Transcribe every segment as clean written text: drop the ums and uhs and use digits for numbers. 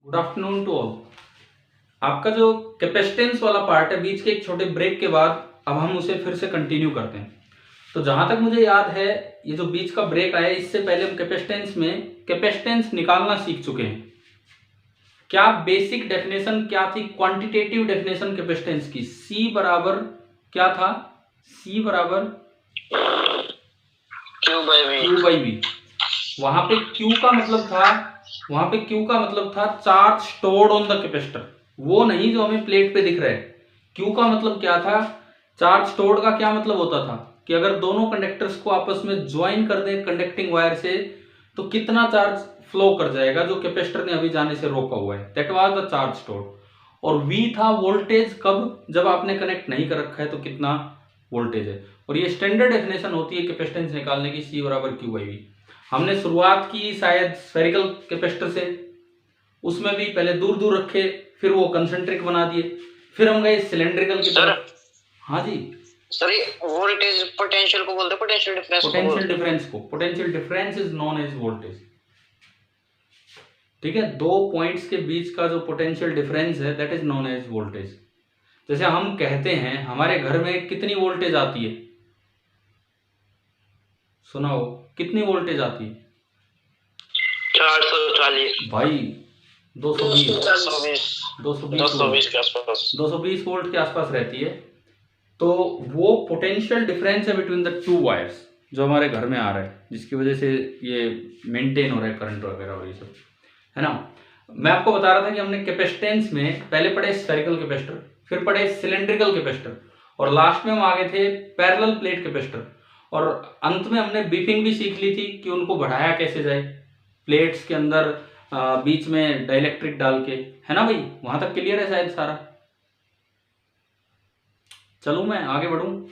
Good afternoon to all. आपका जो capacitance वाला पार्ट है, बीच के एक छोटे ब्रेक के बाद अब हम उसे फिर से कंटिन्यू करते हैं। तो जहां तक मुझे याद है, ये जो बीच का ब्रेक आया, इससे पहले हम कैपेसिटेंस में कैपेसिटेंस निकालना सीख चुके हैं। क्या बेसिक डेफिनेशन क्या थी? क्वांटिटेटिव डेफिनेशन कैपेसिटेंस की। सी बराबर क्या था? सी बराबर क्यू बाई वी। वहां पे Q का मतलब था charge stored on the capacitor, वो नहीं जो हमें प्लेट पे दिख रहा है। Q का मतलब क्या था? चार्ज स्टोर्ड का क्या मतलब होता था कि अगर दोनों कंडक्टर्स को आपस में ज्वाइन कर दें कंडक्टिंग वायर से, तो कितना चार्ज फ्लो कर जाएगा जो कैपेसिटर ने अभी जाने से रोका हुआ है। That was the charge stored. और V था वोल्टेज, कब? जब आपने कनेक्ट नहीं कर रखा है तो कितना वोल्टेज है। और ये स्टैंडर्ड डेफिनेशन होती है कैपेसिटेंस निकालने की, C बराबर Q बाई V। हमने शुरुआत की शायद स्फेरिकल कैपेसिटर से, उसमें भी पहले दूर दूर रखे, फिर वो कंसेंट्रिक बना दिए, फिर हम गए सिलेंड्रिकल की तरफ। हाँ जी सर, ये वोल्टेज पोटेंशियल को बोलते हैं, पोटेंशियल डिफरेंस को। Potential difference is known as voltage. ठीक है, दो पॉइंट्स के बीच का जो पोटेंशियल डिफरेंस है that is known as voltage. जैसे हम कहते हैं हमारे घर में कितनी वोल्टेज आती है, सुनाओ कितनी वोल्टेज आती है? 440 भाई 220 के आसपास 220 वोल्ट के आसपास रहती है। तो वो पोटेंशियल डिफरेंस है बिटवीन द टू वायर्स जो हमारे घर में आ रहा है, जिसकी वजह से ये मेंटेन हो रहा है करंट वगैरह और ये सब, है ना। मैं आपको बता रहा था कि हमने कैपेसिटेंस में पहले पढ़े स्फेरिकल कैपेसिटर, फिर पढ़े सिलेंड्रिकल कैपेसिटर, और लास्ट में हम आगे थे पैरेलल प्लेट कैपेसिटर। और अंत में हमने बीपिंग भी सीख ली थी कि उनको बढ़ाया कैसे जाए प्लेट्स के अंदर बीच में डाइलेक्ट्रिक डाल के, है ना भाई। वहां तक क्लियर है शायद सारा? चलूं मैं आगे बढ़ूं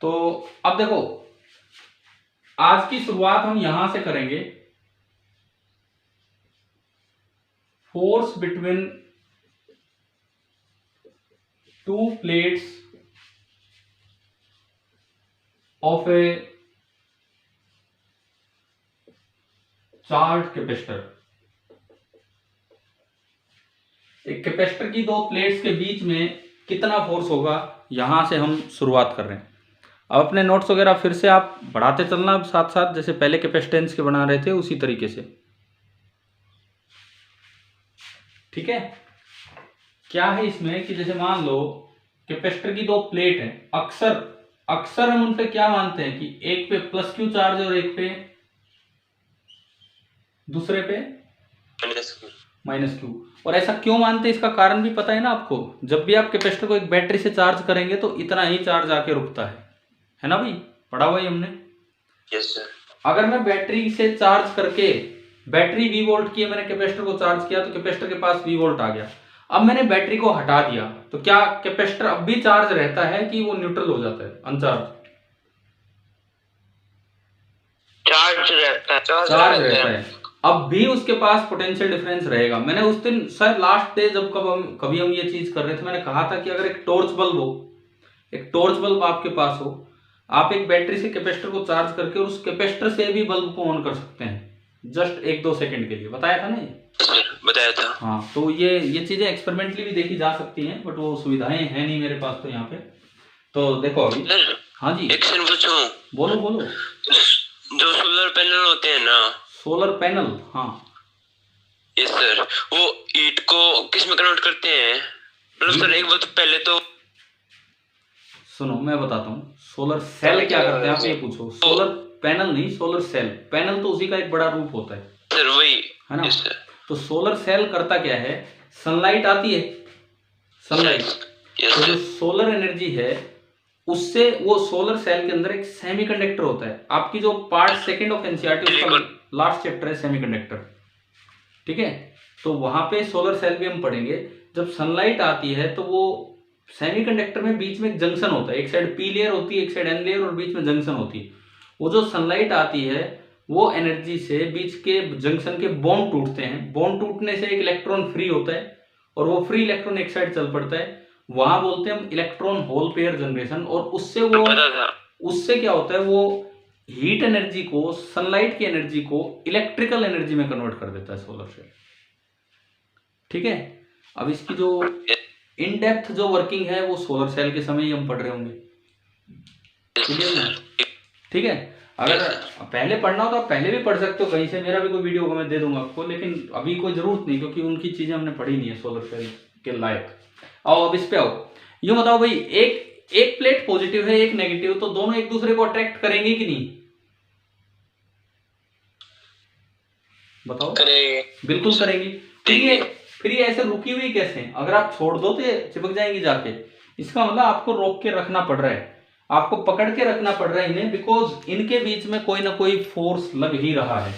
तो अब देखो, आज की शुरुआत हम यहां से करेंगे। Force between two plates of A charge capacitor. एक कैपेसिटर की दो प्लेट्स के बीच में कितना फोर्स होगा, यहां से हम शुरुआत कर रहे हैं। अब अपने नोट्स वगैरह फिर से आप बढ़ाते चलना साथ साथ, जैसे पहले कैपेसिटेंस के बना रहे थे उसी तरीके से। ठीक है, क्या है इसमें कि जैसे मान लो कैपेसिटर की दो प्लेट है, अक्सर हम उन पे क्या मानते हैं कि एक पे प्लस क्यू चार्ज है और एक पे दूसरे पे माइनस क्यू। और ऐसा क्यों मानते हैं इसका कारण भी पता है ना आपको। जब भी आप कैपेसिटर को एक बैटरी से चार्ज करेंगे तो इतना ही चार्ज आके रुकता है ना भाई, पढ़ा हुआ ही हमने। Yes sir. अगर मैं बैटरी से चार्ज करके, बैटरी V वोल्ट की है, मैंने कैपेसिटर को चार्ज किया तो कैपेसिटर के पास V वोल्ट आ गया। अब मैंने बैटरी को हटा दिया तो क्या कैपेसिटर अब भी चार्ज रहता है कि वो न्यूट्रल हो जाता है, अनचार्ज? चार्ज रहता है। अब भी उसके पास पोटेंशियल डिफरेंस रहेगा। मैंने उस दिन सर लास्ट डे जब कभी हम ये चीज कर रहे थे, मैंने कहा था कि अगर एक टॉर्च बल्ब आपके पास हो, आप एक बैटरी से कैपेसिटर को चार्ज करके उस कैपेसिटर से भी बल्ब को ऑन कर सकते हैं, जस्ट 1-2 सेकंड के लिए। बताया था ना ये? बताया था। हाँ, तो ये चीजें एक्सपेरिमेंटली भी देखी जा सकती हैं, बट वो सुविधाएं हैं नहीं मेरे पास तो यहाँ पे। तो देखो अभी। हाँ जी, एक क्वेश्चन पूछूं? बोलो। जो सोलर पैनल होते हैं ना, सोलर पैनल, हाँ यस सर, वो हीट को किस में कन्वर्ट करते हैं? मतलब सर एक बार तो पहले तो सुनो मैं बताता हूँ। सोलर सेल क्या करते हैं आप ये पूछो, सोलर पैनल नहीं, सोलर सेल। पैनल तो उसी का एक बड़ा रूप होता है सर, वही है ना। yes, तो सोलर सेल करता क्या है, सनलाइट आती है, सनलाइट, तो जो सोलर एनर्जी है उससे, वो सोलर सेल के अंदर एक सेमीकंडक्टर होता है। आपकी जो पार्ट सेकंड ऑफ एनसीईआरटी उसका लास्ट चैप्टर है सेमीकंडक्टर। ठीक है, तो वहां पे सोलर सेल भी हम पढ़ेंगे। जब सनलाइट आती है तो वो सेमीकंडक्टर में बीच में एक जंक्शन होता है, एक साइड पी लेयर होती है, एक साइड एन लेयर, और बीच में जंक्शन होती है। वो जो सनलाइट आती है वो एनर्जी से बीच के जंक्शन के बॉन्ड टूटते हैं। बॉन्ड टूटने से एक इलेक्ट्रॉन फ्री होता है और वो फ्री इलेक्ट्रॉन एक साइड चल पड़ता है, वहां बोलते हैं हम इलेक्ट्रॉन होल पेयर जनरेशन। और उससे क्या होता है, वो हीट एनर्जी को, सनलाइट की एनर्जी को इलेक्ट्रिकल एनर्जी में कन्वर्ट कर देता है सोलर सेल। ठीक है, अब इसकी जो इन डेप्थ जो वर्किंग है वो सोलर सेल के समय ही हम पढ़ रहे होंगे। ठीक है, अगर पहले पढ़ना हो तो आप पहले भी पढ़ सकते हो कहीं से, मेरा भी कोई वीडियो होगा मैं दे दूंगा आपको, लेकिन अभी कोई जरूरत नहीं क्योंकि उनकी चीजें हमने पढ़ी नहीं है सोलर सेल के लायक। आओ अब इस पे आओ, यूं बताओ भाई, एक प्लेट पॉजिटिव है एक नेगेटिव, तो दोनों एक दूसरे को अट्रैक्ट करेंगे कि नहीं? बताओ। करेंगे, बिल्कुल करेंगी। फिर ये ऐसे रुकी हुई कैसे? अगर आप छोड़ दो तो चिपक जाएंगी जाके। इसका मतलब आपको रोक के रखना पड़ रहा है, आपको पकड़ के रखना पड़ रहा है इन्हें, बिकॉज इनके बीच में कोई ना कोई फोर्स लग ही रहा है।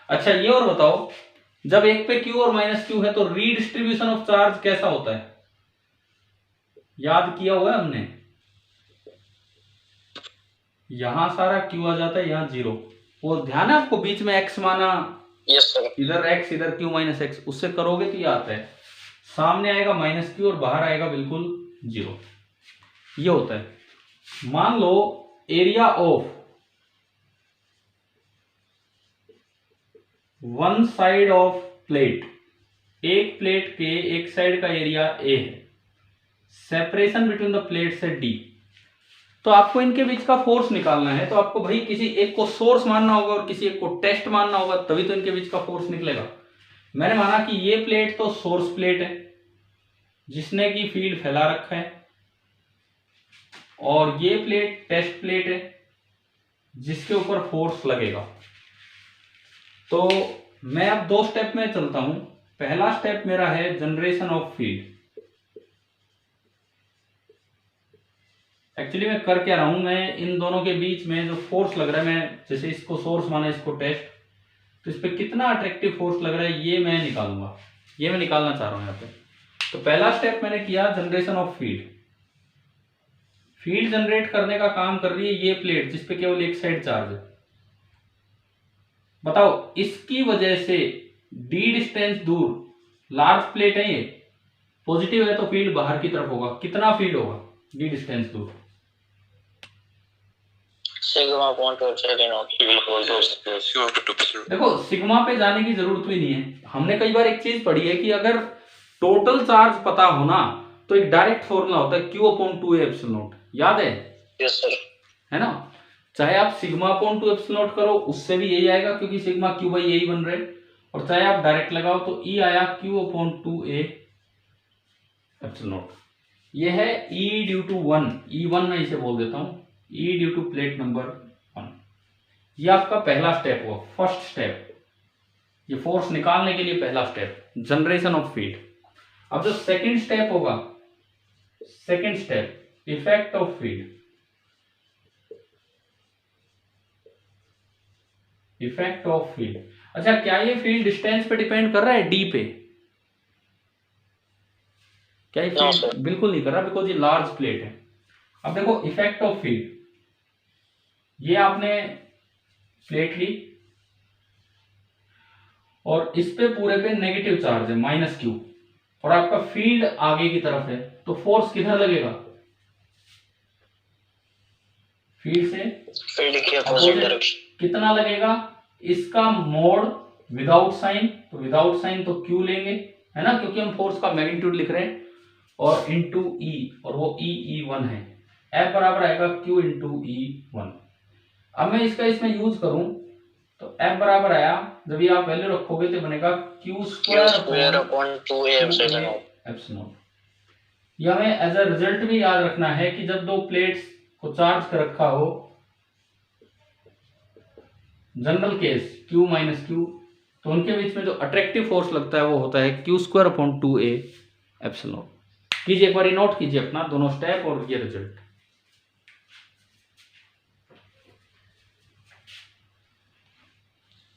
अच्छा ये और बताओ, जब एक पे Q और माइनस Q है तो रीडिस्ट्रीब्यूशन ऑफ चार्ज कैसा होता है? याद किया हुआ है हमने? यहां सारा Q आ जाता है, यहां 0। वो ध्यान है आपको, बीच में x माना, यस सर, इधर x इधर Q माइनस x, उससे करोगे तो ये आता है, सामने आएगा माइनस Q और बाहर आएगा बिल्कुल 0। ये होता है। मान लो area of one side of plate, एक प्लेट के एक साइड का एरिया A है, सेपरेशन बिटवीन द प्लेट्स है D। तो आपको इनके बीच का फोर्स निकालना है, तो आपको भाई किसी एक को सोर्स मानना होगा और किसी एक को टेस्ट मानना होगा, तभी तो इनके बीच का फोर्स निकलेगा। मैंने माना कि ये प्लेट तो सोर्स प्लेट है जिसने की फील्ड फैला रखा है, और ये प्लेट टेस्ट प्लेट है जिसके ऊपर फोर्स लगेगा। तो मैं अब 2 स्टेप में चलता हूं। पहला स्टेप मेरा है जनरेशन ऑफ फील्ड। एक्चुअली मैं कर क्या रहा हूं, मैं इन दोनों के बीच में जो फोर्स लग रहा है, मैं जैसे इसको सोर्स माना इसको टेस्ट, तो इस पे कितना अट्रैक्टिव फोर्स लग रहा है ये मैं निकालूंगा, ये मैं निकालना चाह रहा हूं यहाँ पे। तो पहला स्टेप मैंने किया generation of field. Field generate करने का काम कर रही है ये प्लेट जिसपे केवल एक साइड चार्ज है। बताओ, इसकी वजह से d डिस्टेंस दूर, लार्ज प्लेट है ये, पॉजिटिव है तो फील्ड बाहर की तरफ होगा। कितना फील्ड होगा d डिस्टेंस दूर? सिग्मा पॉइंट और देखो सिग्मा पे जाने की जरूरत भी नहीं है, हमने कई बार एक चीज पढ़ी है कि अगर टोटल चार्ज पता होना तो एक डायरेक्ट फॉर्मूला होता है Q/2A एप्सिलॉन नॉट, याद है? यस सर, है ना? चाहे आप सिग्मा/2 एप्सिलॉन नॉट करो उससे भी यही आएगा क्योंकि सिग्मा Q/A ही बन रहे, और चाहे आप डायरेक्ट लगाओ तो E आया Q/2A एप्सिलॉन नॉट। ये है E ड्यू टू 1, E1 मैं इसे बोल देता हूं, E due to plate number 1। ये आपका पहला स्टेप हुआ, फर्स्ट स्टेप, ये फोर्स निकालने के लिए पहला स्टेप, जनरेशन ऑफ फील्ड। अब जो सेकंड स्टेप होगा, second step effect of field. Effect of field, अच्छा क्या ये फील्ड डिस्टेंस पे डिपेंड कर रहा है D पे? क्या ये फील्ड बिल्कुल नहीं कर रहा, बिकॉज ये लार्ज प्लेट है। अब देखो इफेक्ट ऑफ फील्ड, ये आपने प्लेट ली और इस पे पूरे पे नेगेटिव चार्ज है -Q, और आपका फील्ड आगे की तरफ है, तो फोर्स किधर लगेगा? फील्ड से फील्ड की अपोजिट डायरेक्शन कितना लगेगा? इसका मोड विदाउट साइन, तो विदाउट साइन तो Q लेंगे, है ना, क्योंकि हम फोर्स का मैग्नीट्यूड लिख रहे हैं, और इंटू E, और वो E1 है, F बराबर आएगा Q इंटू E1। अब मैं इसका इसमें यूज करूं तो F बराबर आया, जब ये आप वैल्यू रखोगे तो बनेगा Q² एप्सिलॉन नॉट। ये हमें एज अ रिजल्ट भी याद रखना है कि जब दो प्लेट्स को चार्ज कर रखा हो, जनरल केस Q-Q, तो उनके बीच में जो अट्रैक्टिव फोर्स लगता है वो होता है Q²/2A एप्सिलॉन नॉट। कीजिए एक बार नोट कीजिए अपना दोनों स्टेप और ये रिजल्ट।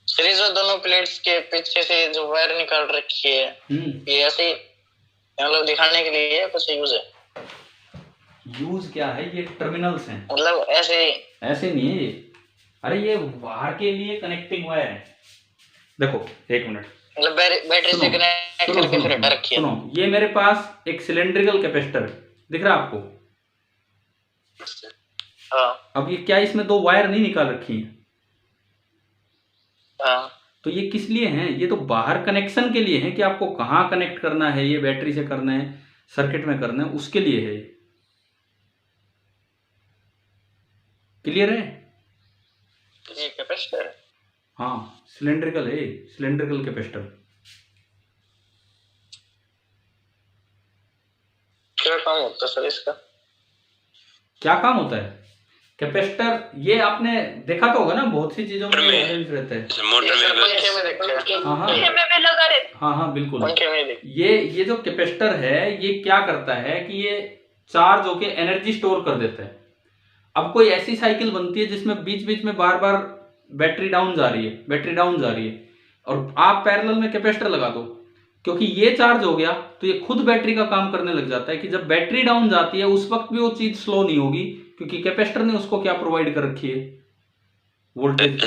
सीरीज में दोनों प्लेट्स के पीछे से जो वायर निकाल रखी है, ये ऐसे मतलब दिखाने के लिए कुछ यूज है? यूज क्या है, ये टर्मिनल्स हैं, मतलब ऐसे नहीं है ये, अरे ये बाहर के लिए कनेक्टिंग वायर है। देखो एक मिनट, मतलब बैटरी से कनेक्ट करके फिर हटा रखी है। सुनो, ये मेरे पास एक सिलेंड्रिकल कैपेसिटर दिख रहा है आपको? हाँ। अब ये क्या इसमें दो वायर नहीं निकाल रखी है? हाँ। तो ये किस लिए हैं? ये तो बाहर कनेक्शन के लिए है कि आपको कहाँ कनेक्ट करना है, ये बैटरी से करना है, सर्किट में करना है, उसके लिए है। क्लियर है? ये कैपेसिटर है। हाँ, सिलेंड्रिकल है, सिलेंड्रिकल कैपेसिटर। क्या काम होता है सर इसका? क्या काम होता है कैपेसिटर? ये आपने देखा तो होगा ना, बहुत सी चीजों में अरेंज रहता है। मोटर में हाँ हाँ लगा रहता। हाँ हाँ बिल्कुल। पंखे में देखा। ये जो कैपेसिटर है, ये क्या करता है कि ये चार्ज होके एनर्जी स्टोर कर देता है। अब कोई ऐसी साइकिल बनती है जिसमें बीच बीच में बार बार बैटरी डाउन जा रही है, बैटरी डाउन जा रही है, और आप पैरेलल में कैपेसिटर लगा दो, क्योंकि ये चार्ज हो गया तो ये खुद बैटरी का काम करने लग जाता है कि जब बैटरी डाउन जाती है उस वक्त भी वो चीज स्लो नहीं होगी, क्योंकि कैपेसिटर ने उसको क्या प्रोवाइड कर रखी है? वोल्टेज,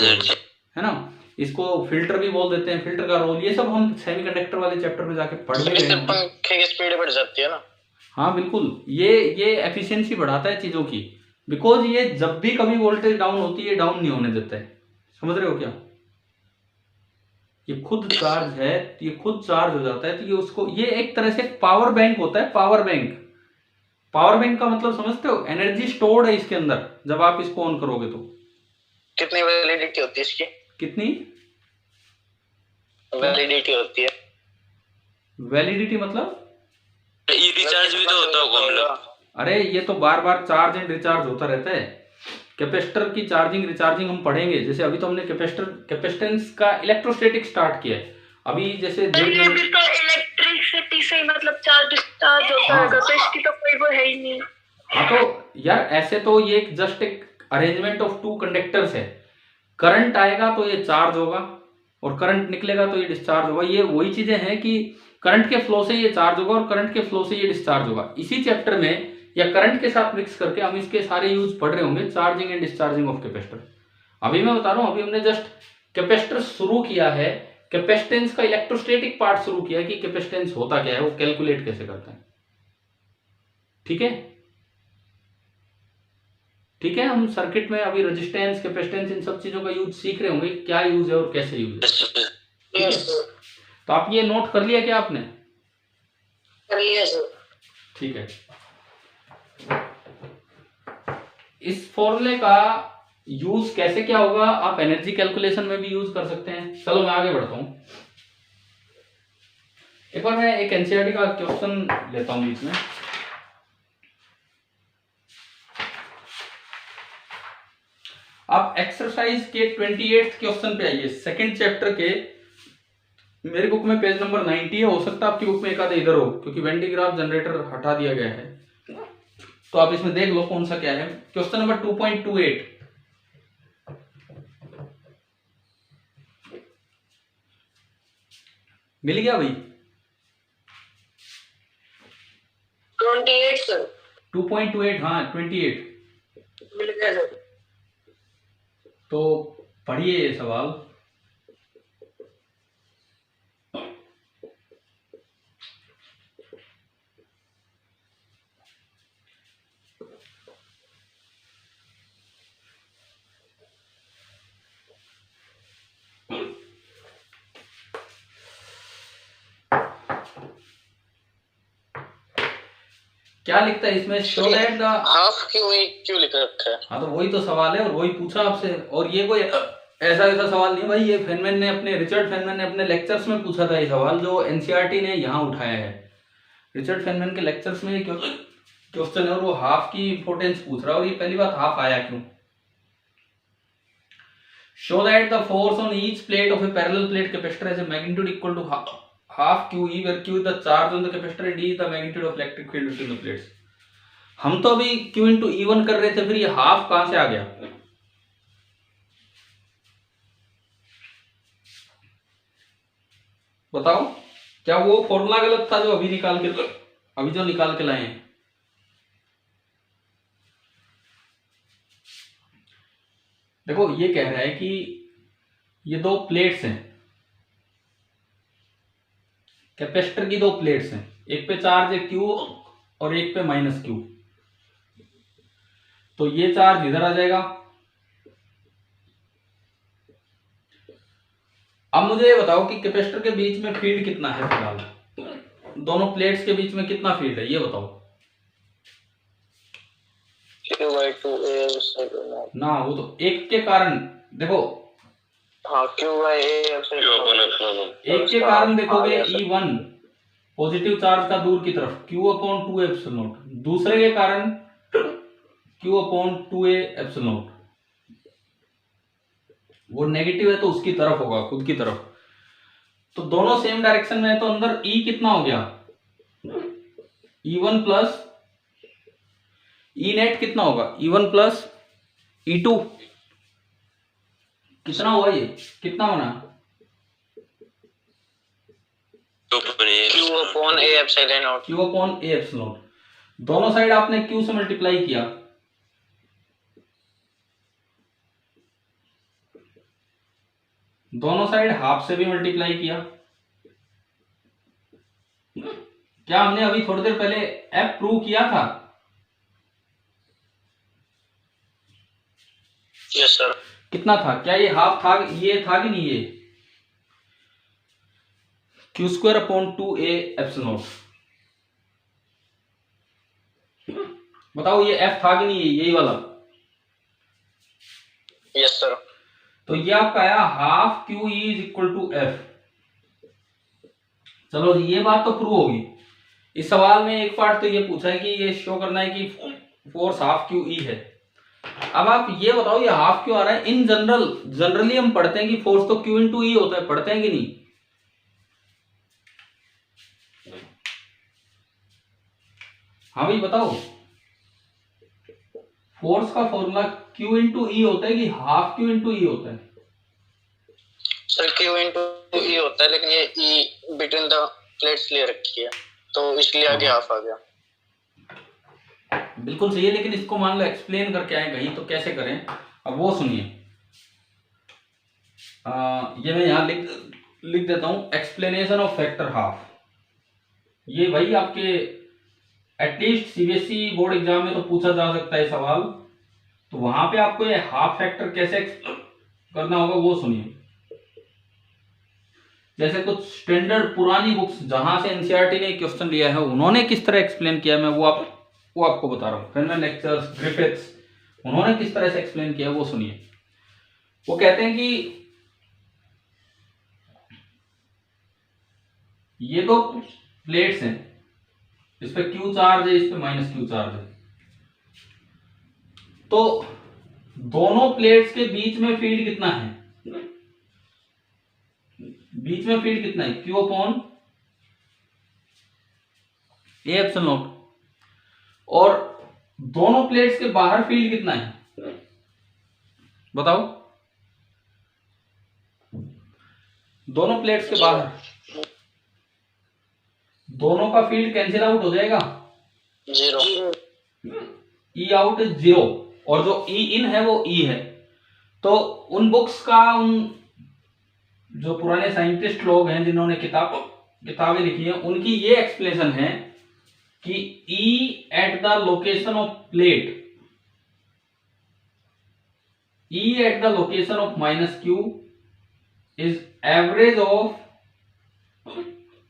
है ना। इसको फिल्टर भी बोल देते हैं, फिल्टर का रोल, ये सब हम सेमीकंडक्टर वाले चैप्टर में जाके पढ़ भी रहे हैं। पंखे की स्पीड बढ़ जाती है ना। हाँ बिल्कुल, ये एफिशिएंसी बढ़ाता है चीजों की, बिकॉज ये जब भी कभी वोल्टेज डाउन होती है डाउन नहीं होने देता है। समझ रहे हो क्या? ये खुद चार्ज है, ये खुद चार्ज हो जाता है, तो ये उसको, ये एक तरह से पावर बैंक होता है, पावर बैंक। पावर बैंक का मतलब समझते हो? एनर्जी स्टोर्ड है इसके अंदर जब आप इसको ऑन करोगे तो। कितनी वैलिडिटी होती है इसकी? कितनी वैलिडिटी होती है? वैलिडिटी मतलब ये रिचार्ज भी तो होता होगा मतलब। अरे ये तो बार बार चार्ज एंड रिचार्ज होता रहता है। कैपेसिटर की चार्जिंग रिचार्जिंग हम पढ़ेंगे, जैसे अभी तो हमने कैपेसिटेंस का इलेक्ट्रोस्टैटिक स्टार्ट किया है। अभी जैसे तो इलेक्ट्रिसिटी से मतलब चार्ज डिस्चार्ज होता है, कैपेसिटी तो कोई वो है ही नहीं। हाँ तो यार ऐसे तो ये जस्ट एक अरेंजमेंट ऑफ टू कंडक्टर्स है। करंट आएगा तो ये चार्ज होगा, और करंट निकलेगा तो ये डिस्चार्ज होगा। ये वही चीजें हैं कि करंट के फ्लो से ये चार्ज होगा और करंट के फ्लो से ये डिस्चार्ज होगा। इसी चैप्टर में या करंट के साथ मिक्स करके हम इसके सारे यूज पढ़ रहे होंगे, charging and discharging of capacitor. अभी मैं बता रहा हूँ, अभी हमने जस्ट कैपेसिटर शुरू किया है, कैपेसिटेंस का इलेक्ट्रोस्टैटिक पार्ट शुरू किया है कि कैपेसिटेंस होता क्या है, वो कैलकुलेट कैसे करते हैं। ठीक है, ठीक है। हम सर्किट में अभी रेजिस्टेंस, कैपेसिटेंस, इन सब चीजों का यूज सीख रहे होंगे, क्या यूज है और कैसे यूज है। ठीक है, तो आप ये नोट कर लिया क्या आपने? कर लिया सर। ठीक है, इस फॉर्मूले का यूज कैसे क्या होगा आप एनर्जी कैलकुलेशन में भी यूज कर सकते हैं। चलो मैं आगे बढ़ता हूं। एक बार मैं एक एनसीईआरटी का क्वेश्चन लेता हूं बीच में। आप एक्सरसाइज के 28 क्वेश्चन पे आइए, सेकंड चैप्टर के। मेरी बुक में पेज नंबर 90 है, हो सकता है आपकी बुक में एक आधा इधर हो, क्योंकि वेन डी ग्राफ जनरेटर हटा दिया गया है। तो आप इसमें देख लो कौन सा क्या है। क्वेश्चन नंबर 2.28, मिल गया भाई? 28 सर। 2.28, हाँ 28 मिल गया सर। तो पढ़िए ये सवाल। क्या लिखता है इसमें? शो दैट द हाफ क्यों लिख रखा है? हाँ तो वही तो सवाल है और वही पूछा आपसे। और ये कोई ऐसा सवाल नहीं भाई, ये फेनमैन ने अपने, रिचर्ड फेनमैन ने अपने लेक्चर्स में पूछा था ये सवाल, जो एनसीईआरटी ने यहाँ उठाया है। रिचर्ड फेनमैन के लेक्चर्स में ये क्वेश्चन है और वो हाफ की इंपोर्टेंस पूछ रहा है। और ये पहली बात, हाफ आया क्यों? Show that the force on each plate of a parallel plate capacitor has a magnitude equal to half QE where Q is the charge on the capacitor and E is the magnitude of electric field between the plates। हम तो अभी Q into E1 कर रहे थे, फिर ये half कहां से आ गया? बताओ, क्या वो फॉर्मूला गलत था जो अभी जो निकाल के लाए हैं? देखो ये कह रहा है कि ये दो प्लेट्स हैं, कैपेसिटर की दो प्लेट्स हैं, एक पे चार्ज है Q और एक पे माइनस Q। तो ये चार्ज इधर आ जाएगा अब मुझे ये बताओ कि कैपेसिटर के बीच में फील्ड कितना है फिलहाल, दोनों प्लेट्स के बीच में कितना फील्ड है ये बताओ। Q/2A ना वो तो एक के कारण देखो, हाँ Q/A एक के कारण देखोगे E1 पॉजिटिव चार्ज का दूर की तरफ Q/2A नोट, दूसरे के कारण Q/2A नोट, वो नेगेटिव है तो उसकी तरफ होगा, खुद की तरफ। तो दोनों सेम डायरेक्शन में है तो अंदर E कितना हो गया, E1 प्लस E नेट कितना होगा, E1 प्लस E2 कितना हुआ, ये कितना बना, Q/A नोट। दोनों साइड आपने Q से मल्टीप्लाई किया, दोनों साइड हाफ से भी मल्टीप्लाई किया। क्या हमने अभी थोड़ी देर पहले F प्रूव किया था? Yes sir. कितना था, क्या ये हाफ था, ये था कि नहीं, ये Q²/2A बताओ ये F था कि नहीं, यही वाला। Yes sir. तो ये आपका आया हाफ QE = F। चलो ये बात तो प्रूव होगी। इस सवाल में एक पार्ट तो ये पूछा है कि ये शो करना है कि फोर्स हाफ QE है। अब आप ये बताओ ये हाफ क्यों आ रहा है। इन जनरली हम पढ़ते हैं कि फोर्स तो Q × E होता है, पढ़ते हैं कि नहीं? हाँ भाई बताओ, फोर्स का फॉर्मूला Q × E होता है कि हाफ Q × E होता है? सर Q × E होता है, लेकिन ये E बिटवीन द प्लेट्स ले रखी है तो इसलिए आगे हाफ आ गया। बिल्कुल सही है, लेकिन इसको मान लो एक्सप्लेन करके आए कहीं तो कैसे करें, अब वो सुनिए। ये मैं यहाँ लिख देता हूँ, एक्सप्लेनेशन ऑफ फैक्टर हाफ। ये भाई आपके एटलीस्ट CBSE बोर्ड एग्जाम में तो पूछा जा सकता है सवाल, तो वहां पे आपको ये हाफ फैक्टर कैसे करना होगा वो सुनिए। जैसे कुछ स्टैंडर्ड पुरानी बुक्स जहां से NCERT ने क्वेश्चन लिया है उन्होंने किस तरह एक्सप्लेन किया है, मैं वो आपको बता रहा हूँ। फेनमैन लेक्चर्स, ग्रिफिथ्स, उन्होंने किस तरह से एक्सप्लेन किया वो सुनिए। वो कहते हैं कि ये दो प्लेट्स हैं, इस पे Q चार्ज है, इस पे -Q चार्ज है, तो दोनों प्लेट्स के बीच में फील्ड कितना है, बीच में फील्ड कितना है, Q/A नोट। और दोनों प्लेट्स के बाहर फील्ड कितना है बताओ, दोनों प्लेट्स के बाहर दोनों का फील्ड कैंसिल आउट हो जाएगा, 0। E आउट इज 0 और जो E इन है वो E है। तो उन बुक्स का, उन जो पुराने साइंटिस्ट लोग हैं जिन्होंने किताबें लिखी हैं, उनकी ये एक्सप्लेनेशन है कि E at the location of plate, E at the location of -Q is average of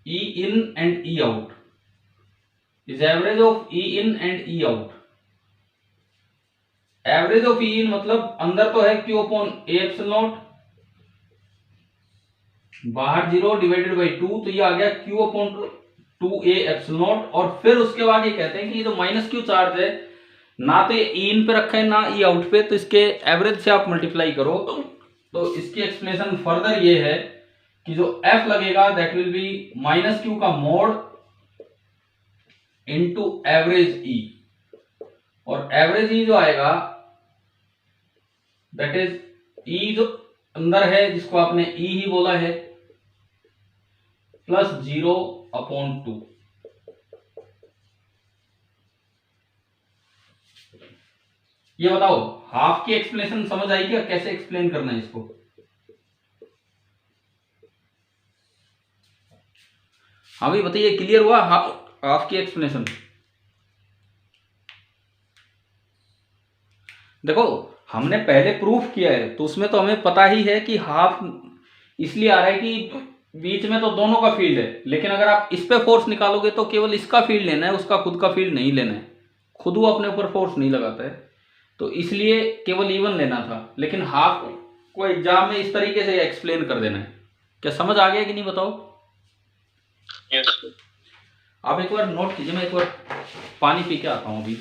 E in and E out, is average of E in and E out। Average of E in मतलब अंदर तो है Q/A0, बाहर 0 divided by 2, तो ये आ गया Q/2A0। और फिर उसके बाद ये कहते हैं कि ये जो -Q चार्ज है ना तो ये E in पे रखा है ना E out पे, तो इसके एवरेज से आप मल्टीप्लाई करो। तो इसकी एक्सप्लेनेशन फर्दर ये है कि जो F लगेगा दैट विल बी -Q का मोड इनटू एवरेज E, और एवरेज E जो आएगा दैट इज E जो अंदर है जिसको आपने E ही बोला है + 0/2। ये बताओ हाफ की एक्सप्लेनेशन समझ आई क्या, कैसे एक्सप्लेन करना है इसको? हाँ भाई बताइए, क्लियर हुआ हाफ की एक्सप्लेनेशन? देखो हमने पहले प्रूफ किया है तो उसमें तो हमें पता ही है कि हाफ इसलिए आ रहा है कि बीच में तो दोनों का फील्ड है, लेकिन अगर आप इस पे फोर्स निकालोगे तो केवल इसका फील्ड लेना है, उसका खुद का फील्ड नहीं लेना है। खुद वो अपने ऊपर फोर्स नहीं लगाता है, तो इसलिए केवल इवन लेना था। लेकिन हाफ को एग्जाम में इस तरीके से एक्सप्लेन कर देना है। क्या समझ आ गया कि नहीं बताओ? यस। आप एक बार नोट कीजिए, मैं एक बार पानी पी के आता हूँ अभी।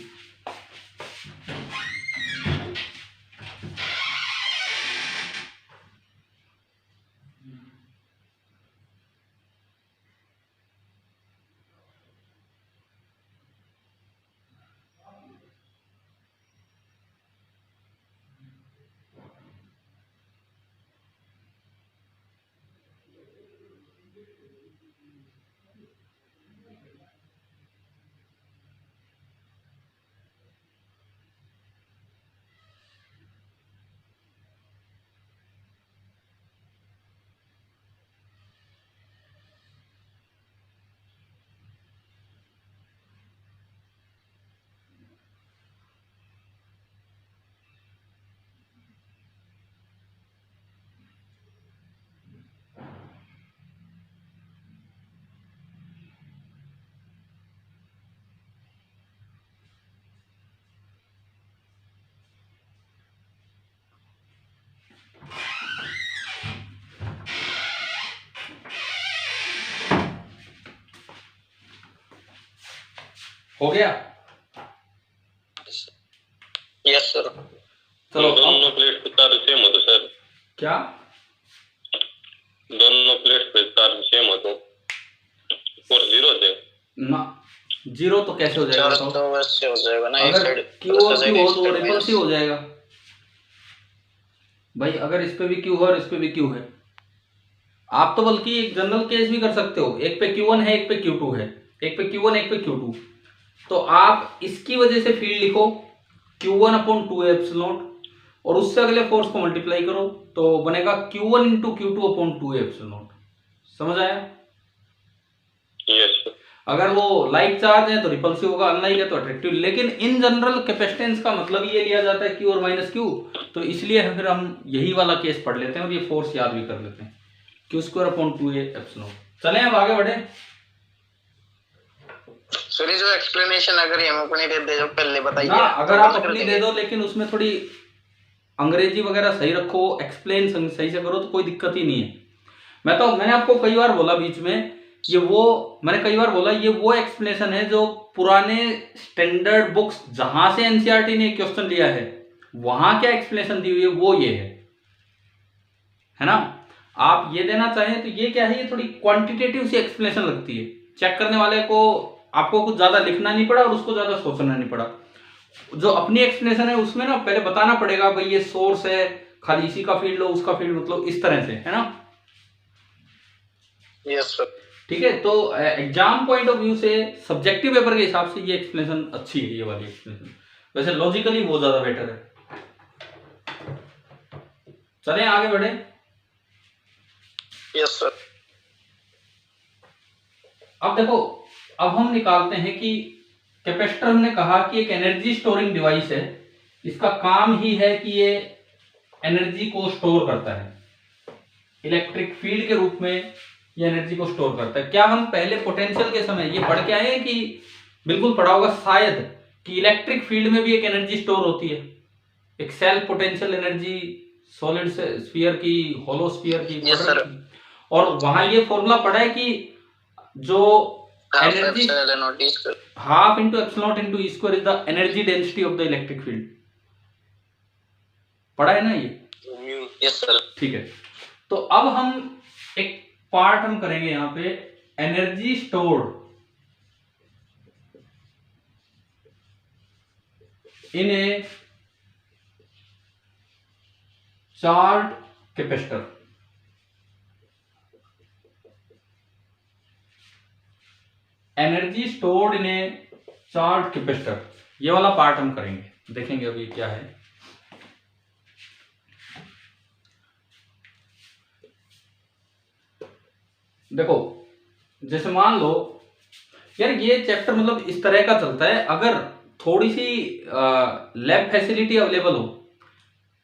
हो गया? Yes sir. चलो दोनों प्लेट पे चार्ज सेम हो तो सर, क्या दोनों प्लेट पे चार्ज सेम हो तो और जीरो हो जाएगा ना? जीरो तो कैसे हो जाएगा चार्ज बताओ? तो वैसे हो जाएगा ना, एक अगर साइड क्यू और क्यू हो तो रिपल्सिव हो जाएगा भाई। अगर इस पे भी क्यू है और इस पे भी क्यू है, आप तो बल्कि एक जनरल केस भी कर सकते हो। एक पे Q1 है, एक पे Q2 है, एक पे Q1 एक पे Q2, तो आप इसकी वजह से फील्ड लिखो Q1/2A और उससे अगले फोर्स को मल्टीप्लाई करो तो बनेगा Q1 × Q2/2A। समझ आया? यस। अगर वो लाइक चार्ज है तो रिपल्सिव होगा, अनलाइक है तो अट्रैक्टिव। लेकिन इन जनरल कैपेसिटेंस का मतलब ये लिया जाता है Q और -Q, तो इसलिए फिर हम यही वाला केस पढ़ लेते हैं और ये फोर्स याद भी कर लेते हैं, Q²/2A। चलें अब आगे बढ़े। सर जो एक्सप्लेनेशन अगर हम अपनी दे दे जो पहले बताइए ना, अगर आप अपनी दे दो लेकिन उसमें थोड़ी अंग्रेजी वगैरह सही रखो, एक्सप्लेन सही से करो तो कोई दिक्कत ही नहीं है। मैंने आपको कई बार बोला बीच में, मैंने कई बार बोला ये वो एक्सप्लेनेशन है जो पुराने स्टैंडर्ड बुक्स जहां से एनसीईआरटी ने क्वेश्चन लिया है वहां क्या एक्सप्लेनेशन दी हुई है वो ये है ना। आप ये देना चाहें तो ये क्या है, ये थोड़ी क्वांटिटेटिव सी एक्सप्लेनेशन लगती है। चेक करने वाले को आपको कुछ ज्यादा लिखना नहीं पड़ा और उसको ज्यादा सोचना नहीं पड़ा। जो अपनी एक्सप्लेनेशन है उसमें ना पहले बताना पड़ेगा भाई ये सोर्स है, खाली इसी का फील्ड लो उसका फील्ड, मतलब इस तरह से, है ना। Yes sir. ठीक है, तो एग्जाम पॉइंट ऑफ व्यू से सब्जेक्टिव पेपर के हिसाब से ये एक्सप्लेनेशन अच्छी है, ये वाली एक्सप्लेनेशन। वैसे लॉजिकली वो ज्यादा बेटर है। चलें आगे बढ़े। Yes sir. अब देखो, अब हम निकालते हैं कि कैपेसिटर हमने कहा कि एक एनर्जी स्टोरिंग डिवाइस है, इसका काम ही है कि ये एनर्जी को स्टोर करता है, इलेक्ट्रिक फील्ड के रूप में ये एनर्जी को स्टोर करता है। क्या हम पहले पोटेंशियल के समय ये पढ़ के आए हैं कि बिल्कुल पढ़ा होगा शायद, कि इलेक्ट्रिक फील्ड में भी एक एनर्जी स्टोर होती है, एक self potential energy, solid sphere की, होलो स्फीयर की। Yes sir. और वहां ये फॉर्मूला पढ़ा है कि जो energy half into epsilon into E square is the energy density of the electric field, पढ़ा है ना ये? Yes sir. ठीक है, तो अब हम एक पार्ट हम करेंगे यहां पे, energy stored in A charge capacitor. Energy stored in A charge capacitor, ये वाला पार्ट हम करेंगे, देखेंगे अभी क्या है। देखो, जैसे मान लो यार ये चैप्टर मतलब इस तरह का चलता है, अगर थोड़ी सी लैब फैसिलिटी अवेलेबल हो,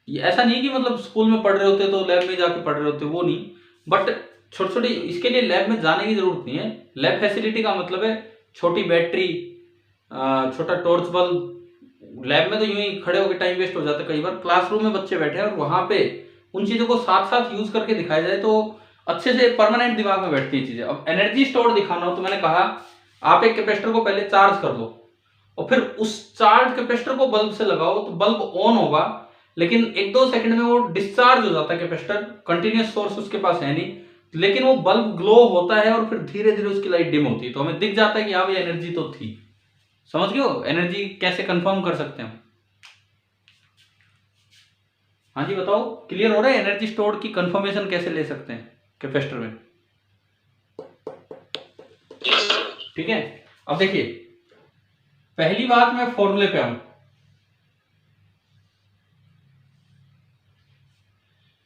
ये ऐसा नहीं कि मतलब स्कूल में पढ़ रहे होते तो लैब में जाके पढ़ रहे होते, वो नहीं, बट छोटी छोटी, इसके लिए लैब में जाने की जरूरत नहीं है। लैब फैसिलिटी का मतलब है छोटी बैटरी, छोटा टॉर्च बल्ब। लैब में तो यूं ही खड़े होकर टाइम वेस्ट हो जाता है कई बार। क्लासरूम में बच्चे बैठे हैं और वहां पे उन चीजों को साथ साथ यूज करके दिखाया जाए तो अच्छे से परमानेंट दिमाग में बैठती है चीजें। अब एनर्जी स्टोर दिखाना हो तो मैंने कहा आप एक कैपेसिटर को पहले चार्ज कर लो और फिर उस चार्ज कैपेसिटर को बल्ब से लगाओ तो बल्ब ऑन होगा, लेकिन 1-2 सेकंड में वो डिस्चार्ज हो जाता है कैपेसिटर। कंटिन्यूअस सोर्स उसके पास है नहीं, लेकिन वो बल्ब ग्लो होता है और फिर धीरे धीरे उसकी लाइट डिम होती है, तो हमें दिख जाता है कि हाँ ये एनर्जी तो थी। समझ गए हो एनर्जी कैसे कंफर्म कर सकते हैं हम? हाँ जी बताओ, क्लियर हो रहा है एनर्जी स्टोर्ड की कंफर्मेशन कैसे ले सकते हैं कैपेसिटर में? ठीक है, अब देखिए पहली बात मैं फॉर्मूले पे आऊं।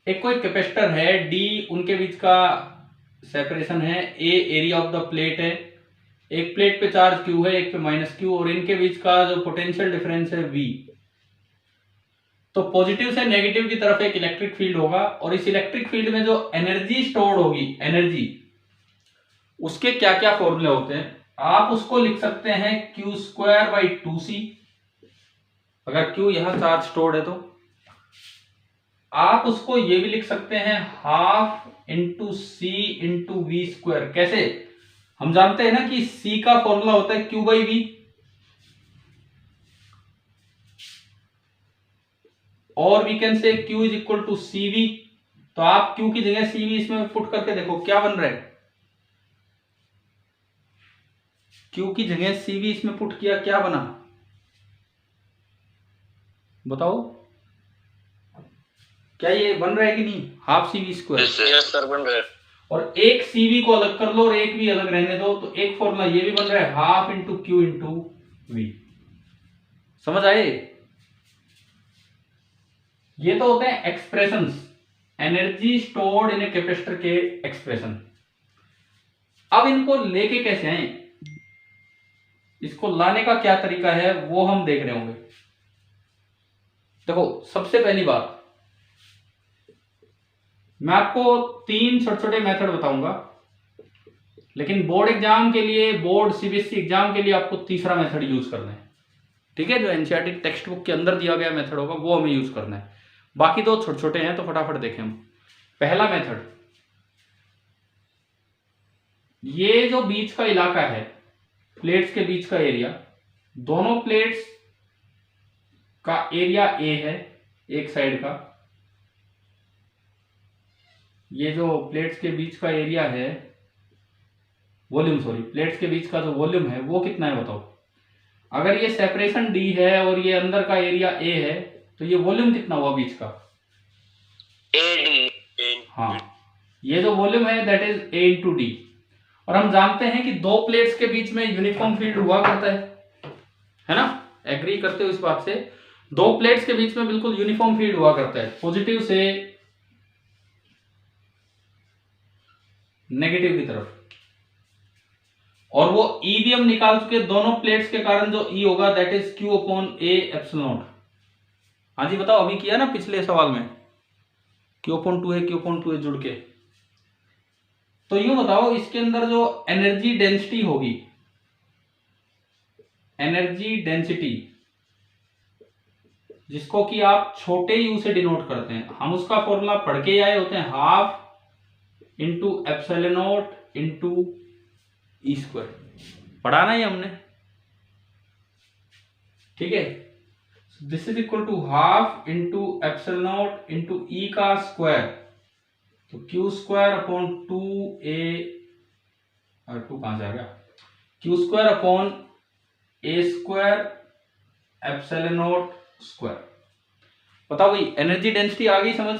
एक कोई कैपेसिटर है डी, उनके बीच का सेपरेशन है ए, एरिया ऑफ द प्लेट है, एक प्लेट पे चार्ज क्यू है, एक पे माइनस क्यू, और इनके बीच का जो पोटेंशियल डिफरेंस है वी। तो पॉजिटिव से नेगेटिव की तरफ एक इलेक्ट्रिक फील्ड होगा और इस इलेक्ट्रिक फील्ड में जो एनर्जी स्टोर्ड होगी, एनर्जी, उसके क्या क्या फॉर्मूले होते हैं आप उसको लिख सकते हैं Q²/2C। अगर Q यहां चार्ज स्टोर्ड है तो आप उसको ये भी लिख सकते हैं 12C×V²। कैसे? हम जानते हैं ना कि C का फॉर्मूला होता है Q/V, और we can say Q = CV। तो आप Q की जगह CV इसमें पुट करके देखो क्या बन रहा है। Q की जगह CV इसमें पुट किया, क्या बना बताओ? क्या ये बन रहा है कि नहीं? 12CV²। यस सर, बन रहा है। और एक CV को अलग कर लो और एक भी अलग रहने दो, तो एक फॉर्मूला ये भी बन रहा है 12 × Q×V। समझ आए? ये तो होते हैं expressions, energy stored in a capacitor के एक्सप्रेशन। अब इनको लेके कैसे आए, इसको लाने का क्या तरीका है वो हम देख रहे होंगे। देखो सबसे पहली बात मैं आपको 3 छोटे छोटे मेथड बताऊंगा, लेकिन बोर्ड एग्जाम के लिए, बोर्ड CBSE एग्जाम के लिए आपको तीसरा मेथड यूज करना है। ठीक है, जो एनसीईआरटी टेक्स्ट बुक के अंदर दिया गया मेथड होगा वो हमें यूज करना है। बाकी दो छोटे छोटे हैं तो फटाफट देखें हम। पहला मेथड, ये जो बीच का इलाका है, प्लेट्स के बीच का एरिया, दोनों प्लेट्स का एरिया A है एक साइड का। ये जो प्लेट्स के बीच का एरिया है, वॉल्यूम, सॉरी, प्लेट्स के बीच का जो वॉल्यूम है वो कितना है बताओ? अगर ये सेपरेशन D है और ये अंदर का एरिया A है तो ये वॉल्यूम कितना हुआ बीच का? AD। हाँ, ये जो वॉल्यूम है दैट इज A×D। और हम जानते हैं कि दो प्लेट्स के बीच में यूनिफॉर्म फील्ड हुआ करता है ना? एग्री करते हो इस बात से? दो प्लेट्स के बीच में बिल्कुल यूनिफॉर्म फील्ड हुआ करता है, पॉजिटिव से नेगेटिव की तरफ। और वो E भी हम निकाल चुके, दोनों प्लेट्स के कारण जो E होगा दैट इज Q/A∁0। हाँ जी बताओ, अभी किया ना पिछले सवाल में, Q/2 है, Q/2 है जुड़ के। तो यूं बताओ इसके अंदर जो एनर्जी डेंसिटी होगी, एनर्जी डेंसिटी जिसको कि आप छोटे U से डिनोट करते हैं, हम उसका फॉर्मूला पढ़ के आए होते हैं 12×ε0 × पढ़ा ना ही हमने। ठीक है, this is equal to 12×ε0 × E²। तो Q²/2A, 2 कहां से आ गया? Q²/A²ε0²। बताओ भाई, एनर्जी डेंसिटी आ गई समझ?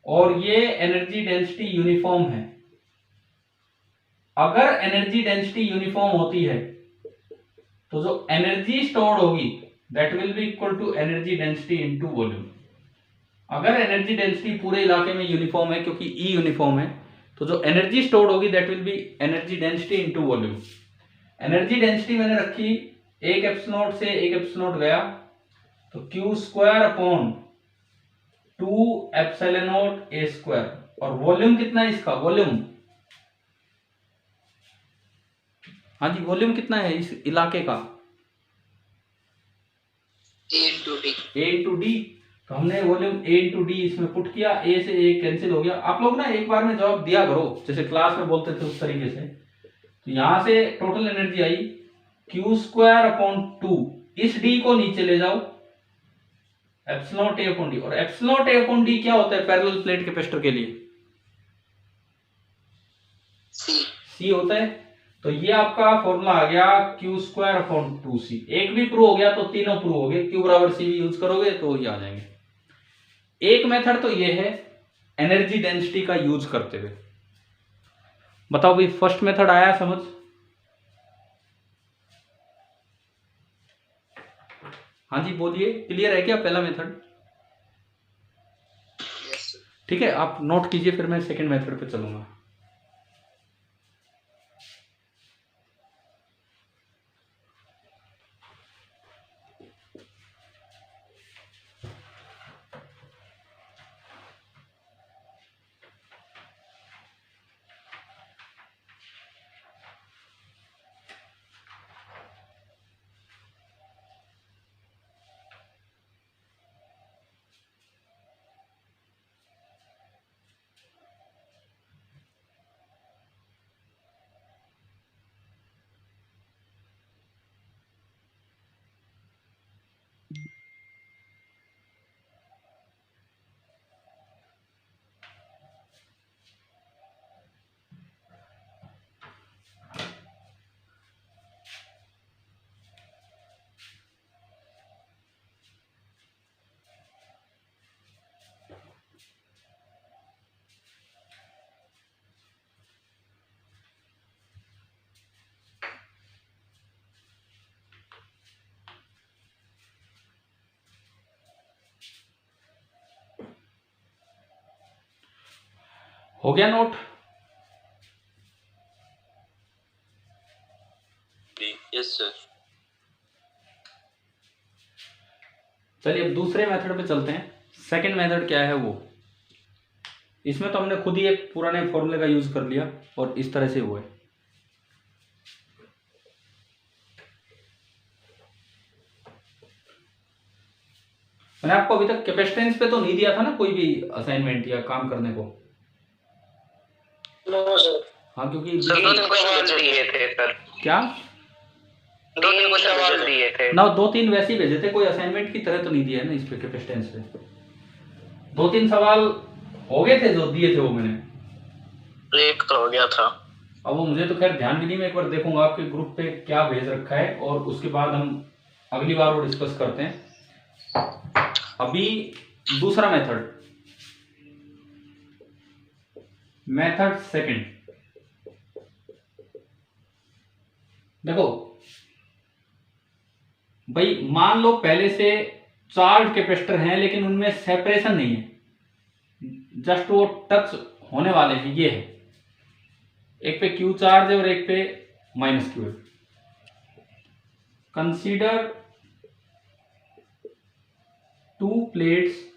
और ये एनर्जी डेंसिटी यूनिफॉर्म है। अगर एनर्जी डेंसिटी यूनिफॉर्म होती है तो जो एनर्जी स्टोर्ड होगी that will be equal to energy density into volume. अगर एनर्जी डेंसिटी पूरे इलाके में यूनिफॉर्म है, क्योंकि E यूनिफॉर्म है, तो जो एनर्जी स्टोर्ड होगी that will B energy density into volume. Energy density मैंने रखी 1ε0 से 1ε0 गया, तो Q²/2 2ε0 a²। और वॉल्यूम कितना है इसका, वॉल्यूम, हाँ जी वॉल्यूम कितना है इस इलाके का, A/D। तो हमने वॉल्यूम A/D इसमें पुट किया, A से A कैंसिल हो गया। आप लोग ना एक बार में जवाब दिया करो, जैसे क्लास में बोलते थे उस तरीके से। तो यहां से टोटल एनर्जी आई Q²/2, इस D को नीचे ले जाओ, ε0A/D। और ε0A/D क्या होता है पैरेलल प्लेट कैपेसिटर के लिए, C होता है। तो ये आपका फॉर्मूला आ गया Q²/2C। एक भी प्रूव हो गया तो तीनों प्रूव हो गए, Q बराबर C भी यूज करोगे तो ये आ जाएंगे। एक मेथड तो ये है एनर्जी डेंसिटी का यूज करते हुए। बताओ भाई फर्स्ट मेथड आया समझ, हाँ जी बोलिए, क्लियर है क्या पहला मेथड? ठीक है, आप नोट कीजिए, फिर मैं सेकंड मेथड पे चलूंगा। हो गया नोट? Yes sir. चलिए अब दूसरे मेथड पे चलते हैं। सेकंड मेथड क्या है वो, इसमें तो हमने खुद ही एक पुराने फॉर्मूले का यूज कर लिया और इस तरह से हुआ है। मैंने आपको अभी तक कैपेसिटेंस पे तो नहीं दिया था ना कोई भी असाइनमेंट या काम करने को? No sir. हाँ क्योंकि सवाल दिए थे सर। क्या 2-3 सवाल दिए थे ना, 2-3 वैसे ही भेजे थे, कोई असाइनमेंट की तरह तो नहीं दिया है ना इस पे कैपेसिटेंस पे। 2-3 सवाल हो गए थे जो दिए थे वो मैंने, एक तो हो गया था। अब वो मुझे तो खैर ध्यान भी नहीं, मैं एक बार देखूंगा आपके ग्रुप पे क्या भेज रखा है और उसके बाद हम अगली बार वो डिस्कस करते हैं। अभी दूसरा मेथड सेकंड। देखो भाई मान लो पहले से चार्ज कैपेसिटर हैं लेकिन उनमें सेपरेशन नहीं है, जस्ट वो टच होने वाले हैं। ये है, एक पे Q चार्ज है और एक पे -Q है। Consider 2 plates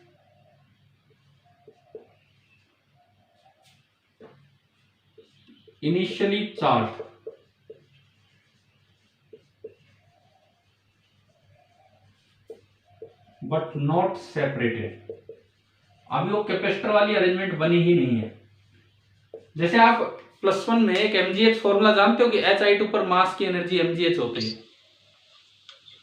initially charge but not separated. अभी वो कैपेसिटर वाली अरेंजमेंट बनी ही नहीं है। जैसे आप +1 में एक mgh फॉर्मूला जानते हो कि Hi2 पर मास की एनर्जी mgh होती है,